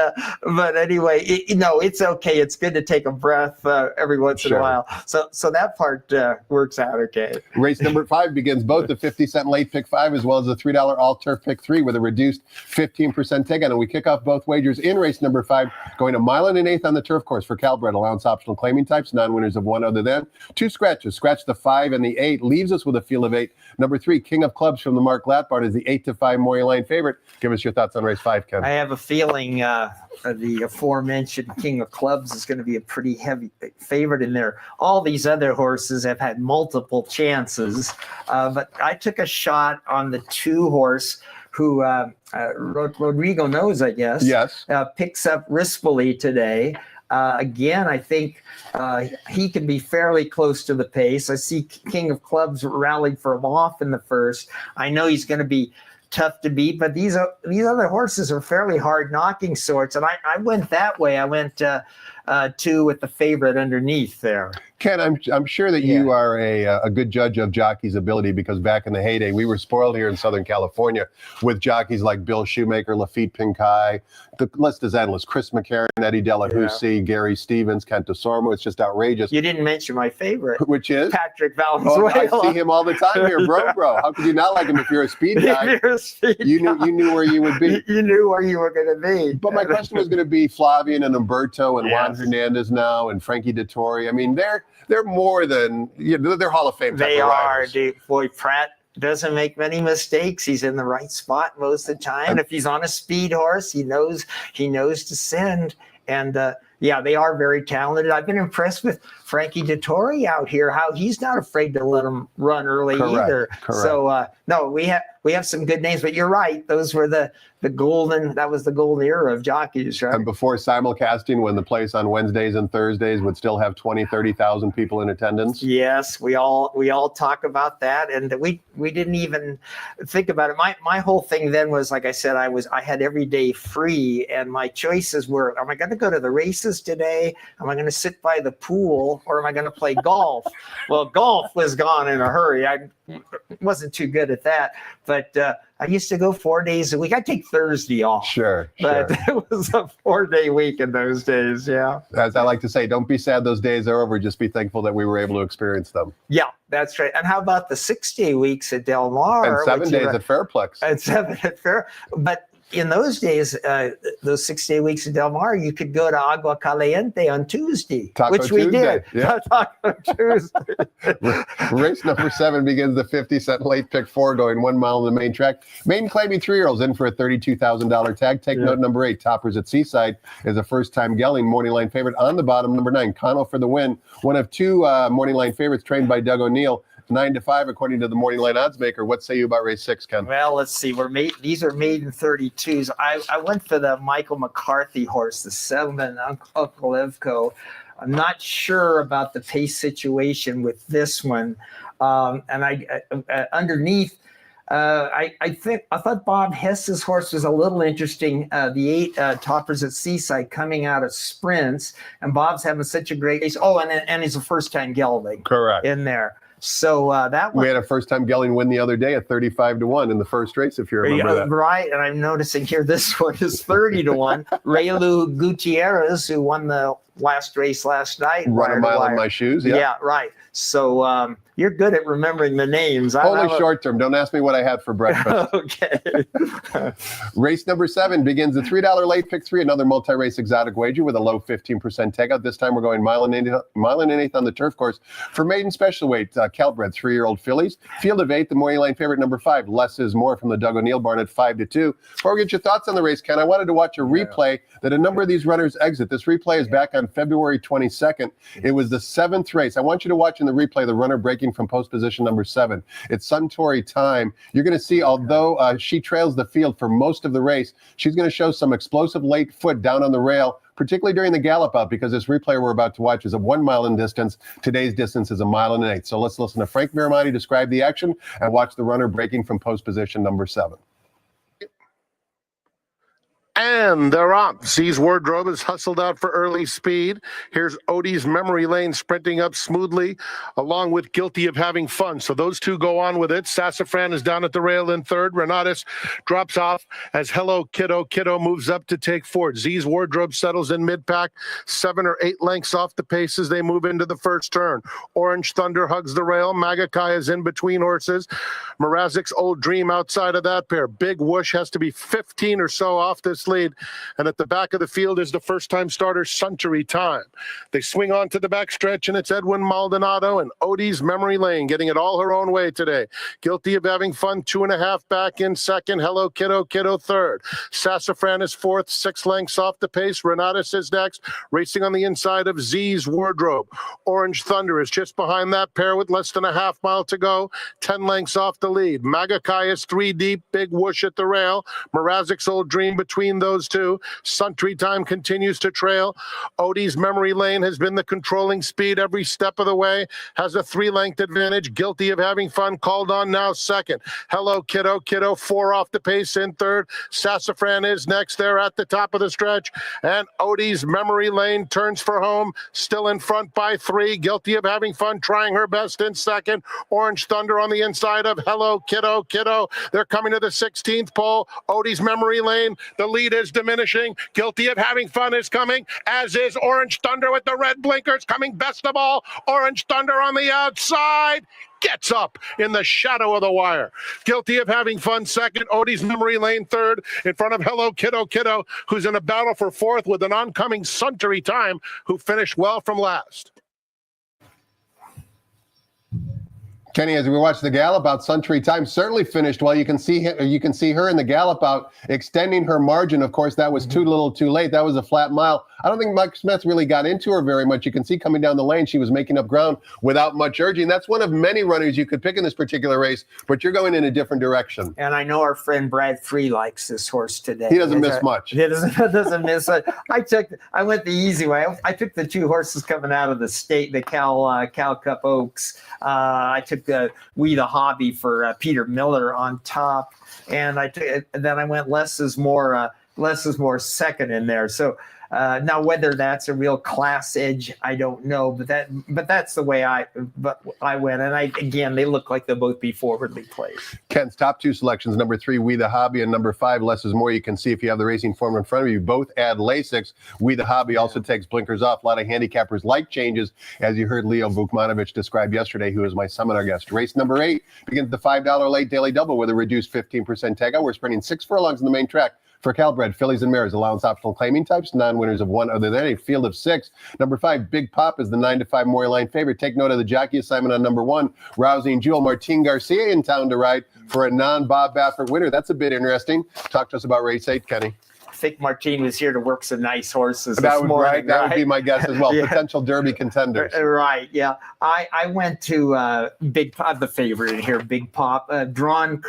anyway, it's okay. It's good to take a breath every once in a while. So that part works out okay. Race number 5 begins both the 50-cent late pick 5 as well as the $3 all turf pick 3 with a reduced 15% take on. And we kick off both wagers in race number 5, going a mile and an eighth on the turf course for Calbred, allowance optional claiming types, non-winners of one other than. 2 scratches. Scratch the 5 and the 8 leaves us with a field of 8. Number 3, King of Clubs from the Mark Glatbart is the 8-5 Moyer Line favorite. Give us your thoughts on race 5, Ken. I have a feeling the aforementioned King of Clubs is going to be a pretty heavy favorite in there. All these other horses have had multiple chances, but I took a shot on the 2 horse who Rodrigo knows, I guess. Yes. Picks up Rispoli today. Again, I think he can be fairly close to the pace. I see King of Clubs rallied for him off in the first. I know he's going to be tough to beat, but these other horses are fairly hard knocking sorts. And I went that way. I went 2 with the favorite underneath there. Ken, I'm sure that you are a good judge of jockeys' ability, because back in the heyday, we were spoiled here in Southern California with jockeys like Bill Shoemaker, Lafitte Pinkai. The list is endless. Chris McCarron, Eddie Delahousie, Gary Stevens, Kent DeSormo. It's just outrageous. You didn't mention my favorite. Which is? Patrick Valenzuela. Oh, I see him all the time here, bro. How could you not like him if you're a speed guy? You knew where you would be. You knew where you were going to be. But my question was going to be Flavian and Umberto and Juan Hernandez now and Frankie Dettori. I mean, they're more than, they're Hall of Fame type They of are, riders. dude. Boy, Pratt doesn't make many mistakes. He's in the right spot most of the time. If he's on a speed horse, he knows to send. And they are very talented. I've been impressed with Frankie Dettori out here, how he's not afraid to let him run early either. Correct. So no, we have some good names, but you're right. Those were the golden era of jockeys, right? And before simulcasting, when the place on Wednesdays and Thursdays would still have 20, 30,000 people in attendance. Yes, we all talk about that, and we didn't even think about it. My whole thing then was, like I said, I had every day free, and my choices were: am I going to go to the races today? Am I going to sit by the pool, or am I going to play golf? Well, golf was gone in a hurry. wasn't too good at that. But I used to go 4 days a week. I take Thursday off. Sure. But it was a 4-day week in those days. Yeah. As I like to say, don't be sad those days are over. Just be thankful that we were able to experience them. Yeah, that's right. And how about the 6-day weeks at Del Mar? And 7 days at Fairplex. And 7 at Fair. But in those days, those 6-day weeks at Del Mar, you could go to Agua Caliente on Tuesday, which we did. Yeah. Taco Tuesday. Race number 7 begins the 50-cent late pick 4 going 1 mile on the main track. Maiden claiming 3-year-olds in for a $32,000 tag. Take note, number 8, Toppers at Seaside, is a first-time gelding morning line favorite. On the bottom, number 9, Connell for the win. One of 2 morning line favorites trained by Doug O'Neill. 9-5 according to the morning line odds maker. What say you about race 6, Ken? Well, let's see. These are maiden 32s. I went for the Michael McCarthy horse, the 7 Uncle Evco. I'm not sure about the pace situation with this one. And underneath, I thought Bob Hess's horse was a little interesting. The 8 Toppers at Seaside coming out of sprints, and Bob's having such a great race. Oh, and he's a first-time gelding. Correct. In there. So that one. We had a first-time gelding win the other day at 35-1 in the first race, if you remember that. Right, and I'm noticing here this one is 30-1. Raylu Gutierrez, who won the last race last night. Run a mile in my shoes. Yeah, right. So you're good at remembering the names. Only short term. Don't ask me what I had for breakfast. Okay. Race number 7 begins the $3 late pick 3, another multi-race exotic wager with a low 15% takeout. This time we're going mile and an eighth on the turf course. For maiden special weight, Calbred 3-year-old fillies. Field of 8, the morning line favorite, number 5, Less is More from the Doug O'Neill barn at 5-2. Before we get your thoughts on the race, Ken, I wanted to watch a replay that a number of these runners exit. This replay is back on February 22nd. It was the 7th race. I want you to watch in the replay the runner breaking from post position number 7. It's Suntory Time. You're going to see, although she trails the field for most of the race, she's going to show some explosive late foot down on the rail, particularly during the gallop out, because this replay we're about to watch is a 1 mile in distance. Today's distance is a mile and an eighth. So let's listen to Frank Miramonte describe the action and watch the runner breaking from post position number 7. And they're off. Z's Wardrobe is hustled out for early speed. Here's Odie's Memory Lane sprinting up smoothly, along with Guilty of Having Fun. So those two go on with it. Sassafran is down at the rail in third. Renatus drops off as Hello Kiddo. Kiddo moves up to take fourth. Z's Wardrobe settles in mid-pack, 7 or 8 lengths off the pace as they move into the first turn. Orange Thunder hugs the rail. Magakai is in between horses. Mrazek's Old Dream outside of that pair. Big Whoosh has to be 15 or so off this lead, and at the back of the field is the first-time starter Suntory Time. They swing on to the backstretch, and it's Edwin Maldonado and Odie's Memory Lane getting it all her own way today. Guilty of Having Fun, 2.5 back in second. Hello Kiddo, Kiddo third. Sassafran is fourth, 6 lengths off the pace. Renatus is next, racing on the inside of Z's Wardrobe. Orange Thunder is just behind that pair with less than a half mile to go, 10 lengths off the lead. Magakai is 3 deep, Big Whoosh at the rail. Mrazek's Old Dream between those two. Suntory Time continues to trail. Odie's Memory Lane has been the controlling speed every step of the way, has a 3-length advantage. Guilty of Having Fun called on now second. Hello Kiddo, Kiddo 4 off the pace in third. Sassafran is next there at the top of the stretch, and Odie's Memory Lane turns for home, still in front by 3. Guilty of Having Fun trying her best in second. Orange Thunder on the inside of Hello Kiddo, Kiddo. They're coming to the 16th pole. Odie's Memory Lane, the lead is diminishing. Guilty of Having Fun is coming, as is Orange Thunder with the red blinkers coming best of all. Orange Thunder on the outside gets up in the shadow of the wire. Guilty of Having Fun second. Odie's Memory Lane third, in front of Hello Kiddo, Kiddo, who's in a battle for fourth with an oncoming Suntory Time, who finished well from last. Kenny, as we watch the gallop out, Suntory Time certainly finished well. You can see her in the gallop out extending her margin. Of course, that was too little too late. That was a flat mile. I don't think Mike Smith really got into her very much. You can see coming down the lane, she was making up ground without much urging. That's one of many runners you could pick in this particular race, but you're going in a different direction. And I know our friend Brad Free likes this horse today. He doesn't miss much. He doesn't miss it. I went the easy way. I took the 2 horses coming out of the Cal Cup Oaks. I took the We the Hobby for Peter Miller on top, and then I went Less is More second in there. So Now, whether that's a real class edge, I don't know, but that's the way I went. And again, they look like they'll both be forwardly placed. Ken's top 2 selections, number 3, We the Hobby, and number 5, Less is More. You can see if you have the racing form in front of you. Both add Lasix. We the Hobby also takes blinkers off. A lot of handicappers like changes, as you heard Leo Vukmanovich describe yesterday, who is my seminar guest. Race number 8 begins the $5 late daily double with a reduced 15% takeout. We're sprinting 6 furlongs in the main track. For Calbred, fillies and mares, allowance optional claiming types, non-winners of 1 other than a field of 6. Number 5, Big Pop is the 9-5 Maury line favorite. Take note of the jockey assignment on number 1, Rousing Jewel. Martin Garcia in town to ride for a non-Bob Baffert winner. That's a bit interesting. Talk to us about race 8, Kenny. I think Martin was here to work some nice horses. That would, morning, right? That would be my guess as well. Yeah. Potential Derby contenders. Right, yeah. I went to Big Pop, the favorite in here, Big Pop, drawn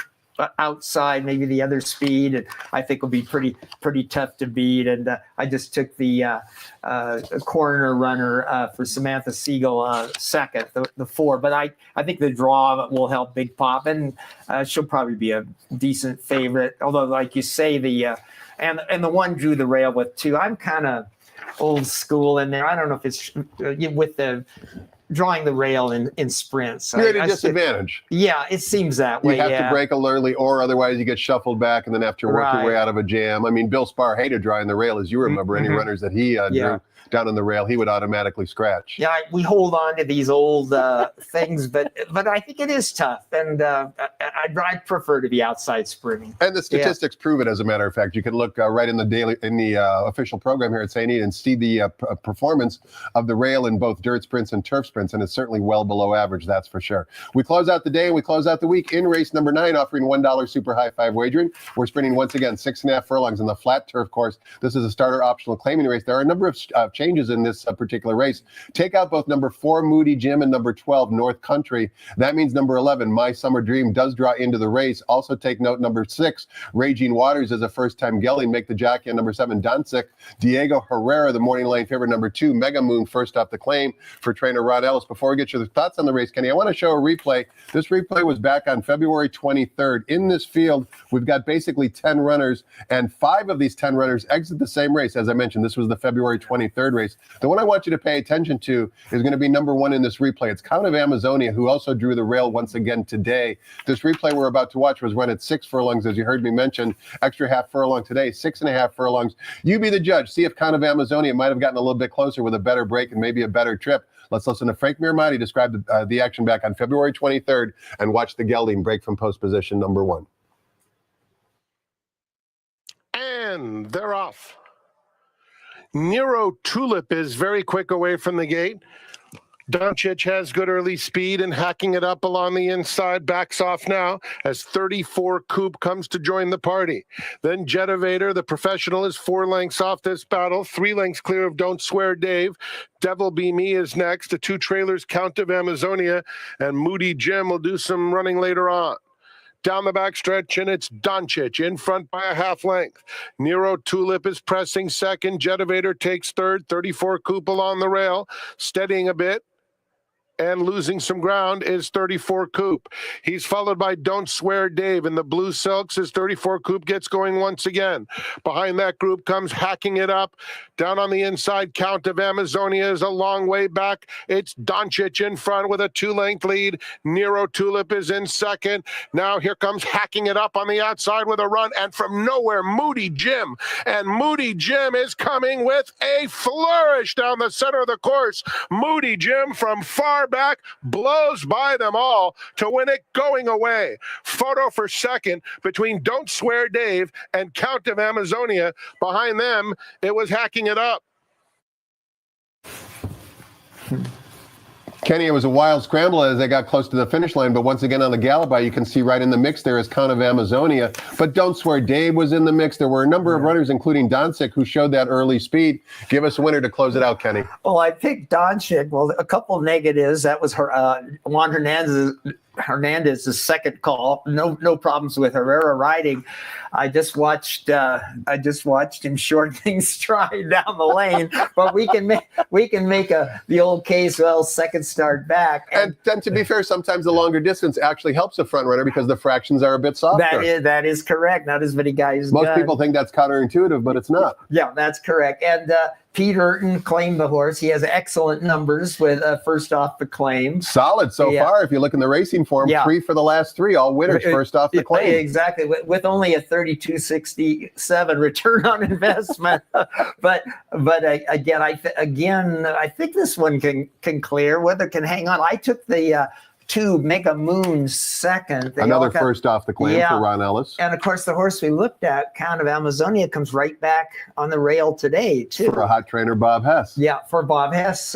outside maybe the other speed, and I think will be pretty tough to beat. And I just took the corner runner for Samantha Siegel second, the 4. But I think the draw will help Big Pop, and she'll probably be a decent favorite. Although, like you say, and the 1 drew the rail with 2. I'm kind of old school in there. I don't know if it's with the drawing the rail in sprints. You're at a disadvantage. Yeah, it seems that way. You have to break early, or otherwise you get shuffled back and then have to work your way out of a jam. I mean, Bill Sparr hated drawing the rail, as you remember. Any runners that he drew down on the rail, he would automatically scratch. Yeah, we hold on to these old things, but I think it is tough, and I'd prefer to be outside sprinting. And the statistics prove it. As a matter of fact, you can look right in the official program here at St. Edith and see the performance of the rail in both dirt sprints and turf sprints, and it's certainly well below average. That's for sure. We close out the day and we close out the week in race number 9, offering $1 super high 5 wagering. We're sprinting once again 6.5 furlongs in the flat turf course. This is a starter optional claiming race. There are a number of changes in this particular race. Take out both number 4, Moody Jim, and number 12, North Country. That means number 11, My Summer Dream, does draw into the race. Also take note, number 6, Raging Waters is a first-time gelding. Make the jockey on number 7, Doncic. Diego Herrera, the morning line favorite, number 2, Mega Moon, first off the claim for trainer Rod Ellis. Before we get your thoughts on the race, Kenny, I want to show a replay. This replay was back on February 23rd. In this field, we've got basically 10 runners, and 5 of these 10 runners exit the same race. As I mentioned, this was the February 23rd race. The one I want you to pay attention to is going to be number 1 in this replay. It's Count of Amazonia, who also drew the rail once again today. This replay we're about to watch was run at 6 furlongs, as you heard me mention. Extra half furlong today, 6.5 furlongs. You be the judge. See if Count of Amazonia might have gotten a little bit closer with a better break and maybe a better trip. Let's listen to Frank Miramati describe the action back on February 23rd and watch the gelding break from post position number 1. And they're off. Nero Tulip is very quick away from the gate. Doncic has good early speed and hacking it up along the inside, backs off now as 34 Coupe comes to join the party. Then Jetivator, the professional, is 4 lengths off this battle, 3 lengths clear of Don't Swear Dave. Devil Be Me is next. The 2 trailers, Count of Amazonia and Moody Jim, will do some running later on. Down the back stretch, and it's Doncic in front by a half length. Nero Tulip is pressing second. Jetivator takes third. 34 Coupe along the rail, steadying a bit. And losing some ground is 34 Coupe. He's followed by Don't Swear Dave in the blue silks as 34 Coupe gets going once again. Behind that group comes hacking it up. Down on the inside, Count of Amazonia is a long way back. It's Doncic in front with a 2-length lead. Nero Tulip is in second. Now here comes hacking it up on the outside with a run. And from nowhere, Moody Jim. And Moody Jim is coming with a flourish down the center of the course. Moody Jim from far back blows by them all to win it going away. Photo for second between Don't Swear Dave and Count of Amazonia. Behind them, it was hacking it up. Kenny, it was a wild scramble as they got close to the finish line, but once again on the gallop by, you can see right in the mix there is Count of Amazonia. But Don't Swear Dave was in the mix. There were a number of runners, including Doncic, who showed that early speed. Give us a winner to close it out, Kenny. Well, I picked Doncic. Well, a couple of negatives. That was her Juan Hernandez Hernandez's second call. No problems with Herrera riding. I just watched him shortening stride down the lane, but we can make the old Casewell second start back. And then, to be fair, sometimes the longer distance actually helps a front runner because the fractions are a bit softer. That is correct. Not as many guys. Most people think that's counterintuitive, but it's not. Yeah, that's correct. And Pete Urton claimed the horse. He has excellent numbers with first off the claim. Solid so far. If you look in the racing form, 3 for the last 3, all winners first off the claim. Exactly, with only a 32.67 return on investment. but again, I think this one can clear. Whether it can hang on. I took the 2 Mega Moon second. Another first off the claim for Ron Ellis. And of course, the horse we looked at, Count of Amazonia, comes right back on the rail today too. For a hot trainer, Bob Hess. Yeah, for Bob Hess.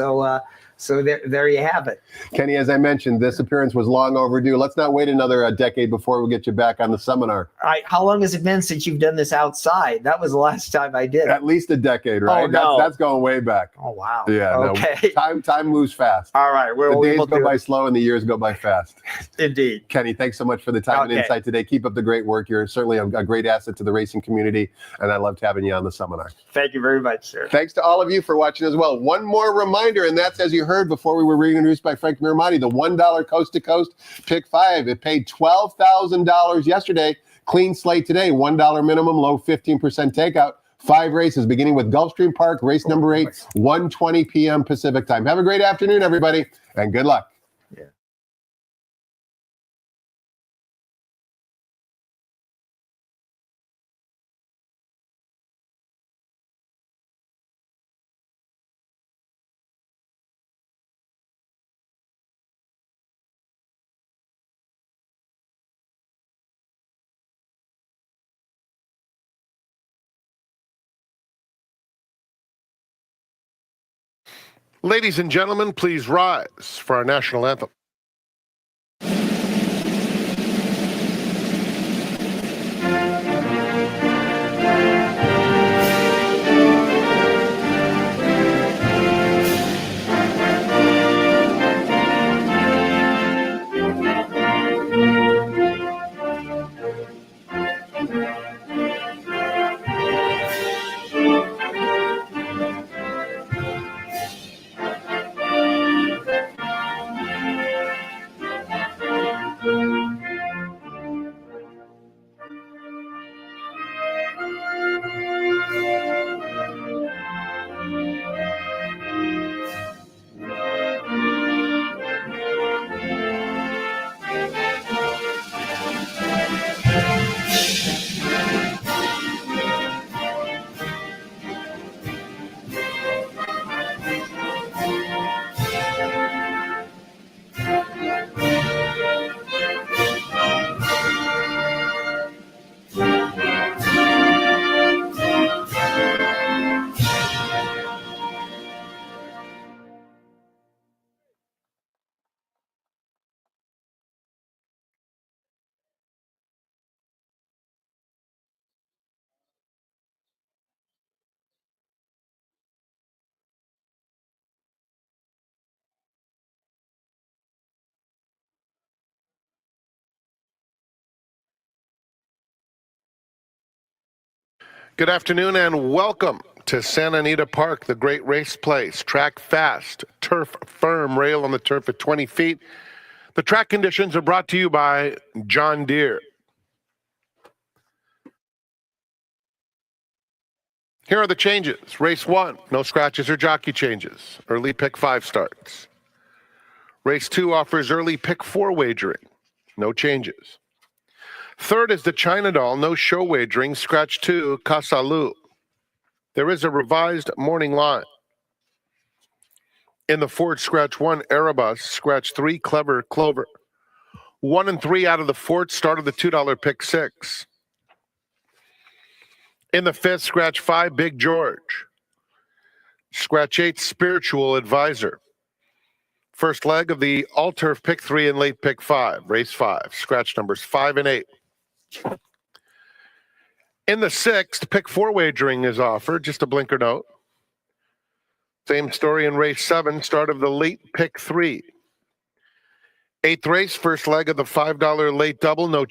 So there you have it. Kenny, as I mentioned, this appearance was long overdue. Let's not wait another decade before we get you back on the seminar. All right, how long has it been since you've done this outside? That was the last time I did. At least a decade, right? Oh, no. That's going way back. Oh, wow. Yeah. Okay. No, time moves fast. All right. The days go by slow and the years go by fast. Indeed. Kenny, thanks so much for the time and insight today. Keep up the great work. You're certainly a great asset to the racing community, and I loved having you on the seminar. Thank you very much, sir. Thanks to all of you for watching as well. One more reminder, and that's, as you heard before we were reintroduced by Frank Miramati, the $1 Coast to Coast Pick 5. It paid $12,000 yesterday. Clean slate today. $1 minimum, low 15% takeout. 5 races, beginning with Gulfstream Park, race number 8, 1:20 p.m. Pacific time. Have a great afternoon, everybody, and good luck. Ladies and gentlemen, please rise for our national anthem. Good afternoon and welcome to Santa Anita Park, the great race place. Track fast, turf firm, rail on the turf at 20 feet. The track conditions are brought to you by John Deere. Here are the changes. Race 1, no scratches or jockey changes. Early pick 5 starts. Race 2 offers early pick 4 wagering. No changes. Third is the China Doll, no show wagering, scratch 2, Kasalu. There is a revised morning line. In the Ford scratch 1, Erebus, scratch 3, Clever Clover. 1 and 3 out of the fourth, start of the $2 pick 6. In the fifth, scratch 5, Big George. Scratch 8, Spiritual Advisor. First leg of the all-turf pick 3 and late pick 5, race 5, scratch numbers 5 and 8. In the sixth, pick 4 wagering is offered, just a blinker note. Same story in race 7, start of the late pick 3. Eighth race, first leg of the $5 late double. No